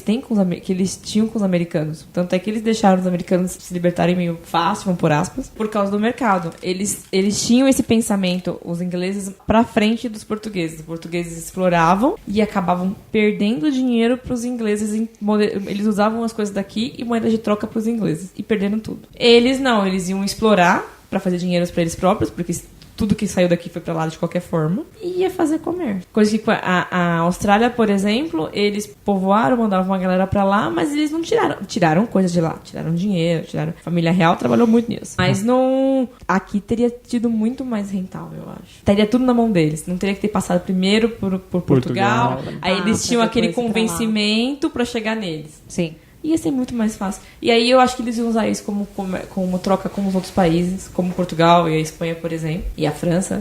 tinham com os americanos. Tanto é que eles deixaram os americanos se libertarem meio fácil, vamos por aspas, por causa do mercado. Eles tinham esse pensamento, os ingleses, pra frente dos portugueses. Os portugueses exploravam e acabavam perdendo dinheiro pros ingleses. Eles usavam as coisas daqui e moeda de troca pros ingleses. E perdendo tudo. Eles não, eles iam explorar pra fazer dinheiro pra eles próprios, porque tudo que saiu daqui foi pra lá de qualquer forma. E ia fazer comércio. Coisa que a Austrália, por exemplo, eles povoaram, mandavam uma galera pra lá, mas eles não tiraram. Tiraram coisas de lá. Tiraram dinheiro, A família real trabalhou muito nisso. Mas não... Aqui teria tido muito mais rentável, eu acho. Estaria tudo na mão deles. Não teria que ter passado primeiro por Portugal. Aí eles tinham pra aquele depois ir pra lá. convencimento pra chegar neles. Sim. Ia ser muito mais fácil. E aí eu acho que eles iam usar isso como troca com os outros países, como Portugal e a Espanha, por exemplo, e a França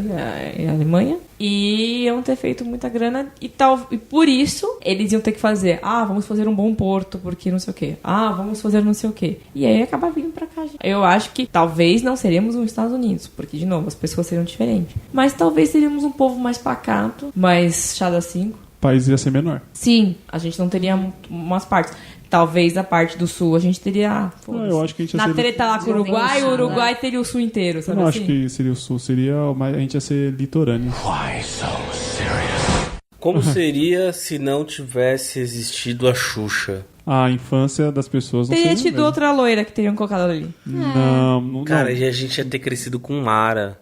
e a Alemanha. E iam ter feito muita grana e por isso eles iam ter que fazer, vamos fazer um bom porto, porque não sei o quê. Vamos fazer não sei o quê. E aí acabar vindo pra cá. Gente. Eu acho que talvez não seríamos os Estados Unidos, porque, de novo, as pessoas seriam diferentes. Mas talvez seríamos um povo mais pacato, mais chá das 5. O país ia ser menor. Sim, a gente não teria umas partes. Talvez a parte do sul a gente teria. Eu acho que a gente ia Na ser... treta lá com o Uruguai, o Uruguai teria o sul inteiro, Eu sabe não assim? acho que seria o sul. A gente ia ser litorâneo. Why so serious? Como seria se não tivesse existido a Xuxa? A infância das pessoas não Teria seria tido mesmo. outra loira que teriam colocado ali. Não. Cara, e a gente ia ter crescido com Mara.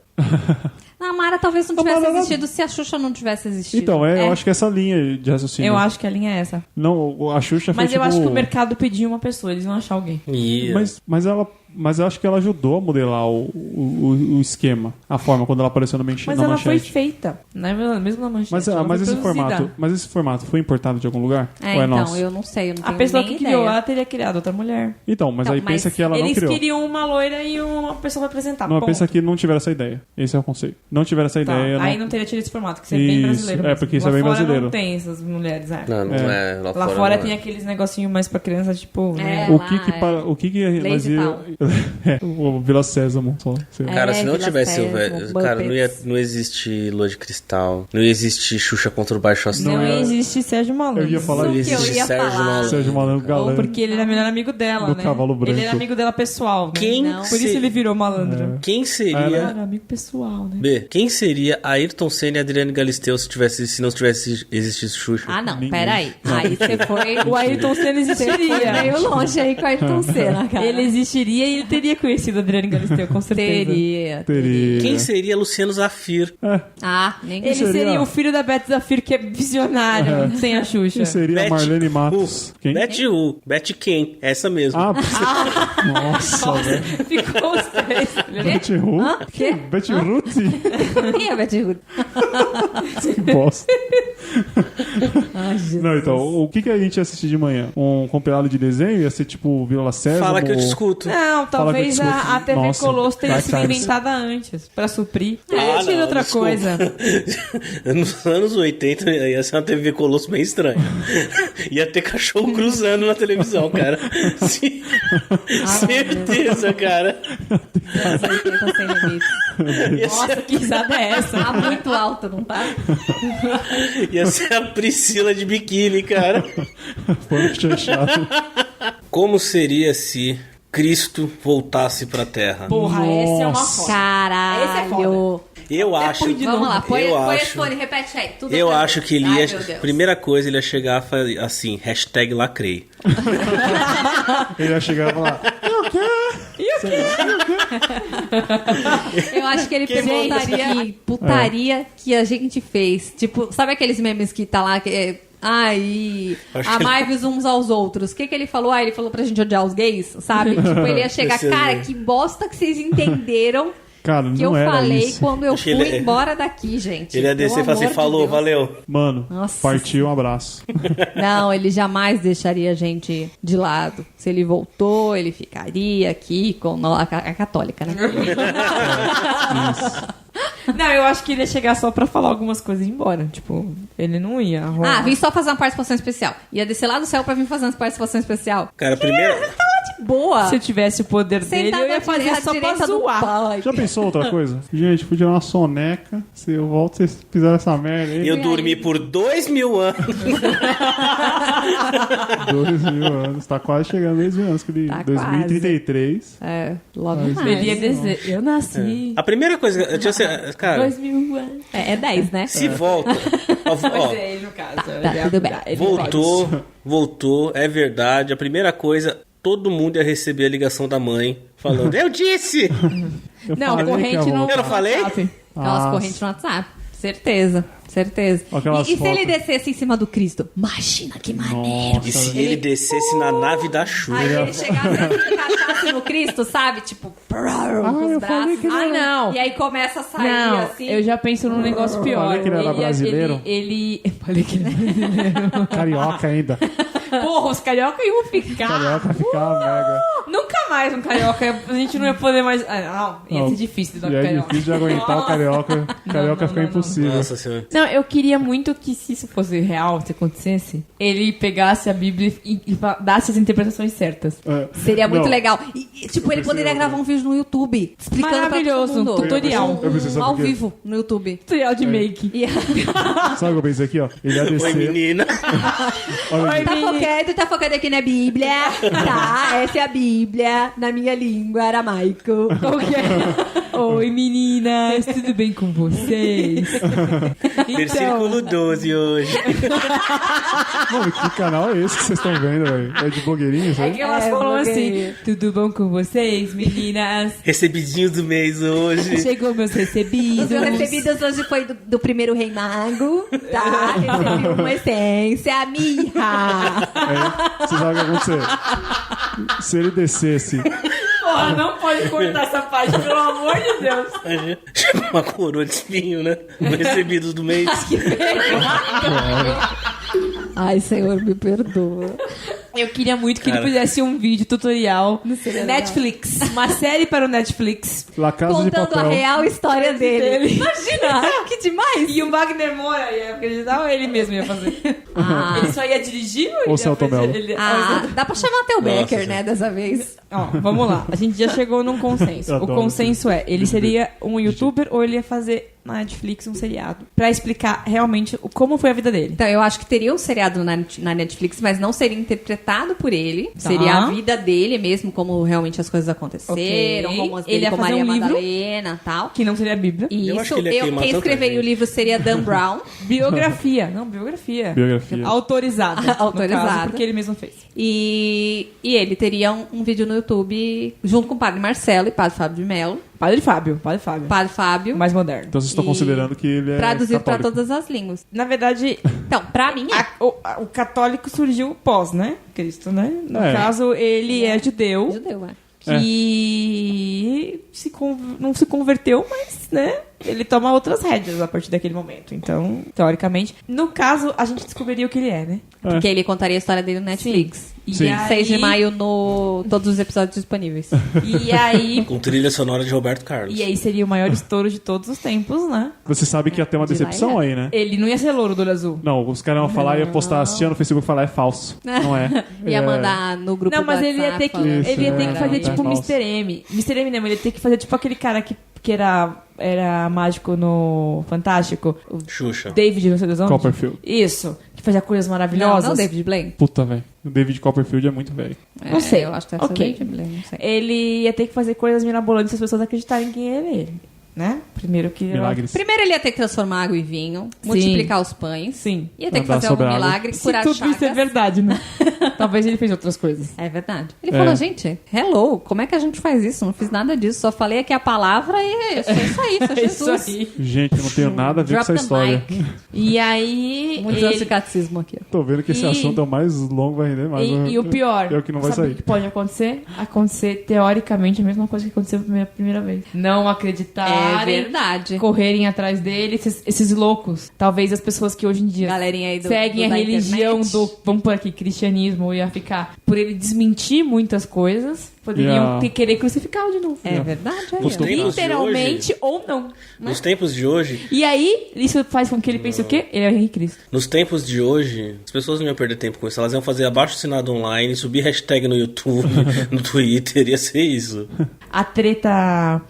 Não, a Mara talvez não A tivesse Mara- existido se a Xuxa não tivesse existido. Então, eu acho que essa linha de raciocínio. Eu acho que a linha é essa. Não, a Xuxa foi Mas eu tipo... acho que o mercado pediu uma pessoa, eles vão achar alguém. Mas eu acho que ela ajudou a modelar o esquema, a forma, quando ela apareceu na Mas na ela manchete. foi feita, né? Mesmo na manchete. ela Mas foi esse produzida. formato foi importado de algum lugar? Ou é então, nosso? eu não sei, eu não A tenho pessoa nem que criou ideia. ela teria criado outra mulher. Então, mas Então, aí pensa mas que ela não Eles criou. queriam uma loira e uma pessoa pra apresentar. Não, ponto. pensa que não tiveram essa ideia. Esse é o conceito. Não tiveram essa Tá, ideia. aí não teria tido esse formato, que isso é bem Isso, brasileiro. é, mesmo. porque isso Lá é bem fora brasileiro. não tem essas mulheres, Não, não é. Lá fora não tem é. aqueles negocinhos mais pra criança, tipo... né? É. O lá, que que é. para o que que Lazy fazia o Vila Sésamo só. Sei lá. Cara, se não Vila tivesse o Sésamo, velho. Cara, Muppets. não existe Lua de Cristal. Não existe Xuxa contra o Baixo Astral. Não é- existe Sérgio Malandro. Eu ia falar Não que isso. eu existe ia Sérgio falar. Malandro. Sérgio Malandro galã. Ou porque ele era melhor amigo dela, Do né? cavalo branco. Ele era amigo dela pessoal, né? Quem Não. Por isso ele virou malandro. Quem seria. Era amigo pessoal, né? B, quem seria Ayrton Senna e Adriane Galisteu se não tivesse existido Xuxa? Ah, não, Ninguém. peraí. Aí você foi... O Ayrton Senna Você foi existiria. meio longe aí com a Ayrton Senna, cara. Ele existiria e ele teria conhecido a Adriane Galisteu, com certeza. Teria. Quem seria Luciano Zafir? Ah, nem Ele seria? seria o filho da Beth Zafir, que é visionário, sem a Xuxa. Quem seria a Marlene Matos? Quem? Betty Who. Betty quem? Essa mesmo. Ah, nossa, velho. Ficou os três. Betty Who? Quê? Betty Ruth? Quem é a Betty Hood? Que bosta. Ai, Jesus. Não, então, o que a gente ia assistir de manhã? Um compilado de desenho? Ia ser tipo Vila Sésamo? Fala que eu te escuto. Não, talvez Fala que eu discuto. a TV Nossa, Colosso tenha Dark sido Times. inventada antes, pra suprir. Ah, Teria tido não, outra desculpa. coisa. Nos anos 80 ia ser uma TV Colosso bem estranha. Ia ter cachorro cruzando na televisão, cara. Sim. Certeza, cara. Anos 80 sem limites. Ia Nossa, ser, que risada é essa? Tá muito alto, não tá? ia ser a Priscila de biquíni, cara. Pano chanchado. Como seria se Cristo voltasse pra Terra? Porra, essa é uma foto. Esse é Caralho. Eu acho. Vamos lá, põe eu esse acho. fone, repete aí. Tudo Eu outra acho vez. que ele Ai, ia. meu Deus. Primeira coisa, ele ia chegar assim, #lacrei. Ele ia chegar e falar: Eu acho que ele perguntaria que putaria que a gente fez. Tipo, sabe aqueles memes que tá lá... Ai, Acho que amai-vos uns aos outros. O que ele falou? Ah, ele falou pra gente odiar os gays, sabe? Tipo, ele ia chegar, Precisa cara, ver. que bosta que vocês entenderam Cara, que não eu era falei isso. quando eu Acho que fui ele- embora daqui, gente. Ele ia descer e Pelo falar assim: amor de falou, Deus. valeu. Mano, Nossa. partiu, um abraço. Não, ele jamais deixaria a gente de lado. Se ele voltou, ele ficaria aqui com a católica, né? Não, eu acho que ele ia chegar só pra falar algumas coisas e ir embora. Tipo, ele não ia rolar. Ah, vim só fazer uma participação especial. Ia descer lá do céu pra vir fazer uma participação especial. Cara, primeira. De boa. Se eu tivesse o poder dele, Sentado eu ia à fazer só pra direita do zoar. pai. Já pensou outra coisa? Gente, fui tirar uma soneca. Se eu volto, vocês fizeram essa merda aí. Eu dormi por 2000 anos. 2.000 anos. Tá quase chegando 2.000 anos. Que Tá 2033. É, logo Mas mais. Ele ia dizer, eu nasci. A primeira coisa. Eu tinha, cara, 2000 anos. É 10, né? se volta. Ó, ó, ele, no caso. Tá, tudo bem. voltou, é verdade. A primeira coisa, todo mundo ia receber a ligação da mãe falando: Eu disse! Eu Não, falei que corrente ia não. Eu não falei? WhatsApp. Aquelas Nossa. correntes no WhatsApp. Certeza, certeza. Aquelas E se ele fotos. descesse em cima do Cristo? Imagina que maneiro. Nossa, E se velho. ele descesse na nave da Xuxa? Aí ele chegasse e encaixasse no Cristo, sabe? Tipo, com eu os falei braços. que ele era- E aí começa a sair Não, assim. eu já penso num negócio pior. Falei que ele era brasileiro. Eu falei que ele era brasileiro. Carioca ainda. Porra, os carioca iam ficar. Carioca ficava mega. Nunca mais um carioca. A gente não ia poder mais. Ah, não, ia Não. ser difícil dar E é carioca. difícil de aguentar o carioca. Carioca fica não, impossível. Nossa senhora. Não, eu queria muito que, se isso fosse real, se acontecesse, ele pegasse a Bíblia e dasse as interpretações certas. É. Seria muito Não. legal. E, tipo, ele poderia gravar um vídeo no YouTube explicando Maravilhoso, pra todo mundo. tutorial. Eu pensei, sabe Ao o quê? vivo no YouTube. Tutorial de make. E Sabe o que eu pensei aqui, ó? Ele ia Oi, descer. menina. Olha, Oi, tá focando aqui na Bíblia. Tá, essa é a Bíblia. Bíblia na minha língua aramaico. Qual que é? Oi, meninas, tudo bem com vocês? Versículo 12 hoje. Mano, que canal é esse que vocês estão vendo, velho? É de blogueirinho, É sabe? que elas falam assim, tudo bom com vocês, meninas? Recebidinho do mês hoje. Chegou meus recebidos. Os meus recebidos hoje foi do primeiro Rei Mago, tá? Recebi uma essência, mirra. É, você sabe o que ia acontecer? Se ele descesse... Porra, não pode cortar essa parte, pelo amor de Deus. Chegou uma coroa de espinho, né? Recebidos do mês. Ai, Senhor, me perdoa. Eu queria muito que ele fizesse um vídeo tutorial seria Netflix. Uma série para o Netflix. La Casa de Contando Papel. a real história dele. Imagina, que demais. E o Wagner Moura ia acreditar ou ele mesmo ia fazer? Ele só ia dirigir ou ele Ou ia Celton fazer? Mello. Dá pra chamar até o Becker, Nossa, né, dessa vez. Ó, vamos lá. A gente já chegou num consenso. Eu O adoro consenso é, ele seria um youtuber ou ele ia fazer na Netflix um seriado? Pra explicar realmente como foi a vida dele. Então, eu acho que teria um seriado na Netflix, mas não seria interpretado por ele. Tá. Seria a vida dele mesmo, como realmente as coisas aconteceram, Ok. como as Ele dele ia com fazer Maria um livro? Madalena e tal. Que não seria a Bíblia. Eu acho Isso, que ele ia queimar quem tanta escreveria o gente. livro seria Dan Brown. Biografia. Não, biografia. Biografia. Autorizada. Autorizada. No caso, porque ele mesmo fez. E ele teria um vídeo no YouTube junto com o Padre Marcelo e Padre Fábio de Mello. Padre Fábio. Padre Fábio. Padre Fábio, Mais moderno. Então vocês estão E considerando que ele é traduzido para católico. todas as línguas. Na verdade, Então, pra mim é o católico surgiu pós, né? Cristo, né? No É. caso, ele é judeu. judeu, Que não se converteu, mas, né? Ele toma outras rédeas a partir daquele momento. Então, teoricamente, no caso, a gente descobriria o que ele é, né? Porque ele contaria a história dele no Netflix. E Sim. aí, 6 de maio no todos os episódios disponíveis. E aí, Com trilha sonora de Roberto Carlos. e aí seria o maior estouro de todos os tempos, né? Você sabe que ia ter uma De lá decepção aí, né? Ele não ia ser louro do olho azul. Não, os caras iam falar, ia postar assistindo no Facebook e falar, é falso. Não é. Ia É, mandar no grupo Não, mas do ele ia ter WhatsApp que, falando ele ia ter que é, fazer é tipo falso. Mr. M. Mr. M não, ele ia ter que fazer tipo aquele cara que era mágico no Fantástico. O Xuxa. David, não sei das onde. Copperfield. Isso, que fazia coisas Não, maravilhosas. não David Blaine. Puta, velho. O David Copperfield é muito velho. Não sei. Eu acho que deve ser Ok. David Blaine, não sei. Ele ia ter que fazer coisas mirabolantes se as pessoas acreditarem quem ele é ele. Né? Primeiro que... Milagres. Primeiro ele ia ter que transformar água em vinho, multiplicar os pães. Sim. Ia ter que Andar fazer algum sobre a água. milagre, Se curar tudo isso é chagas. verdade, né? Talvez ele fez outras coisas. É verdade. Ele É. falou, gente, hello, como é que a gente faz isso? Não fiz nada disso, só falei aqui a palavra e é isso aí, sou É Jesus. isso aí. Gente, eu não tenho nada a ver Drop com essa the história. mic. E aí... Muitos anos de catecismo aqui. ó. Tô vendo que esse E- assunto é o mais longo, vai render mais. E o pior, É o que não vai sabe sair. o que pode acontecer? Acontecer, teoricamente, a mesma coisa que aconteceu a primeira vez. Não É acreditarem, verdade. correrem atrás dele, esses loucos. Talvez as pessoas que hoje em dia Galerinha aí seguem a da religião internet. vamos por aqui, cristianismo, ia ficar, por ele desmentir muitas coisas, poderiam Yeah. querer crucificá-lo de novo. É verdade. Aí, Nos ó. tempos de Literalmente hoje, ou não. nos tempos de hoje, E aí, isso faz com que ele pense o quê? Ele é o Henrique Cristo. nos tempos de hoje, as pessoas não iam perder tempo com isso. Elas iam fazer abaixo-assinado online, subir hashtag no YouTube, no Twitter, ia ser isso. A treta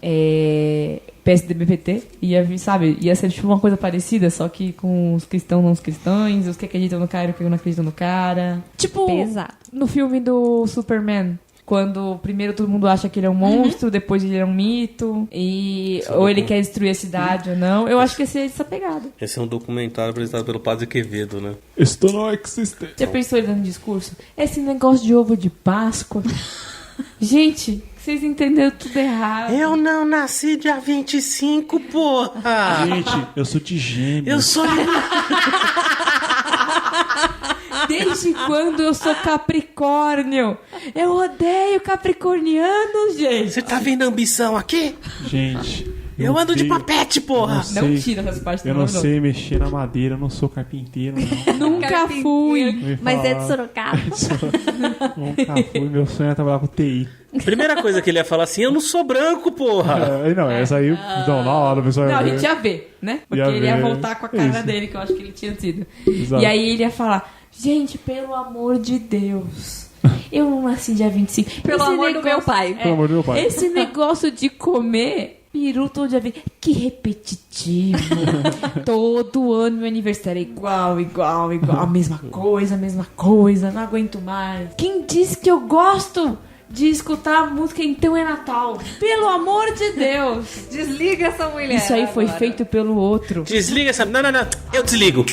PSDB-PT ia ser tipo uma coisa parecida, só que com os cristãos não os cristãos, os que acreditam no cara e os que não acreditam no cara. Tipo, Pesado. no filme do Superman. Quando primeiro todo mundo acha que ele é um monstro, depois ele é um mito, ou ele quer destruir a cidade ou não. Eu acho que esse é essa pegada. Esse é um documentário apresentado pelo Padre Quevedo, né? Isto não existe. Já pensou ele dando discurso? Esse negócio de ovo de Páscoa. Gente, vocês entenderam tudo errado. Eu não nasci dia 25, porra! Gente, eu sou de gêmeo. Eu sou... Desde quando eu sou Capricórnio? Eu odeio capricornianos, gente. Você tá vendo a ambição aqui? Gente. Eu ando de odeio- papete, porra! Eu Não sei- tira essas partes Eu do não nome, sei mexer na madeira, eu não sou carpinteiro, não. Nunca fui. Me Mas é de falaram. Sorocaba. Nunca fui, meu sonho é trabalhar com TI. Primeira coisa que ele ia falar assim, eu não sou branco, porra! É, não, essa aí, então, na hora, o pessoal Não, ia a ver. gente ia ver, né? Porque Ia ele ia ver. voltar com a cara Isso. dele, que eu acho que ele tinha tido. Exato. E aí ele ia falar, gente, pelo amor de Deus, eu não nasci dia 25. Pelo Esse amor do meu pai. Pelo amor do meu pai. Esse negócio de comer peru todo dia, que repetitivo. Todo ano meu aniversário é igual, a mesma coisa, não aguento mais. Quem disse que eu gosto? de escutar a música Então é Natal. Pelo amor de Deus. Desliga essa mulher. Isso aí foi agora. feito pelo outro. Desliga essa... Não, eu desligo.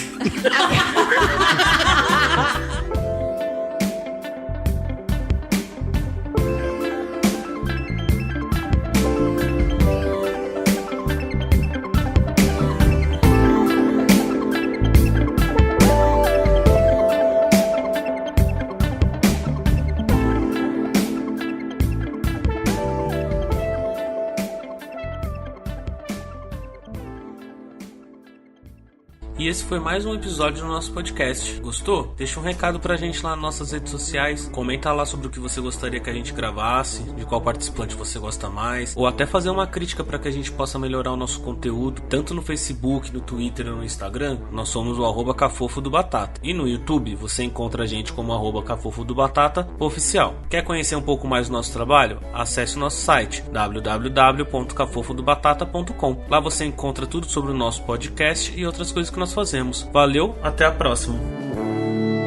E esse foi mais um episódio do nosso podcast. Gostou? Deixa um recado pra gente lá nas nossas redes sociais. Comenta lá sobre o que você gostaria que a gente gravasse, de qual participante você gosta mais, ou até fazer uma crítica para que a gente possa melhorar o nosso conteúdo, tanto no Facebook, no Twitter ou no Instagram. Nós somos o @Cafofo do Batata. E no YouTube você encontra a gente como @Cafofo do Batata oficial. Quer conhecer um pouco mais do nosso trabalho? Acesse o nosso site www.cafofodobatata.com. Lá você encontra tudo sobre o nosso podcast e outras coisas que nós fazemos. Valeu, até a próxima.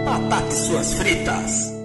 Batata e suas fritas.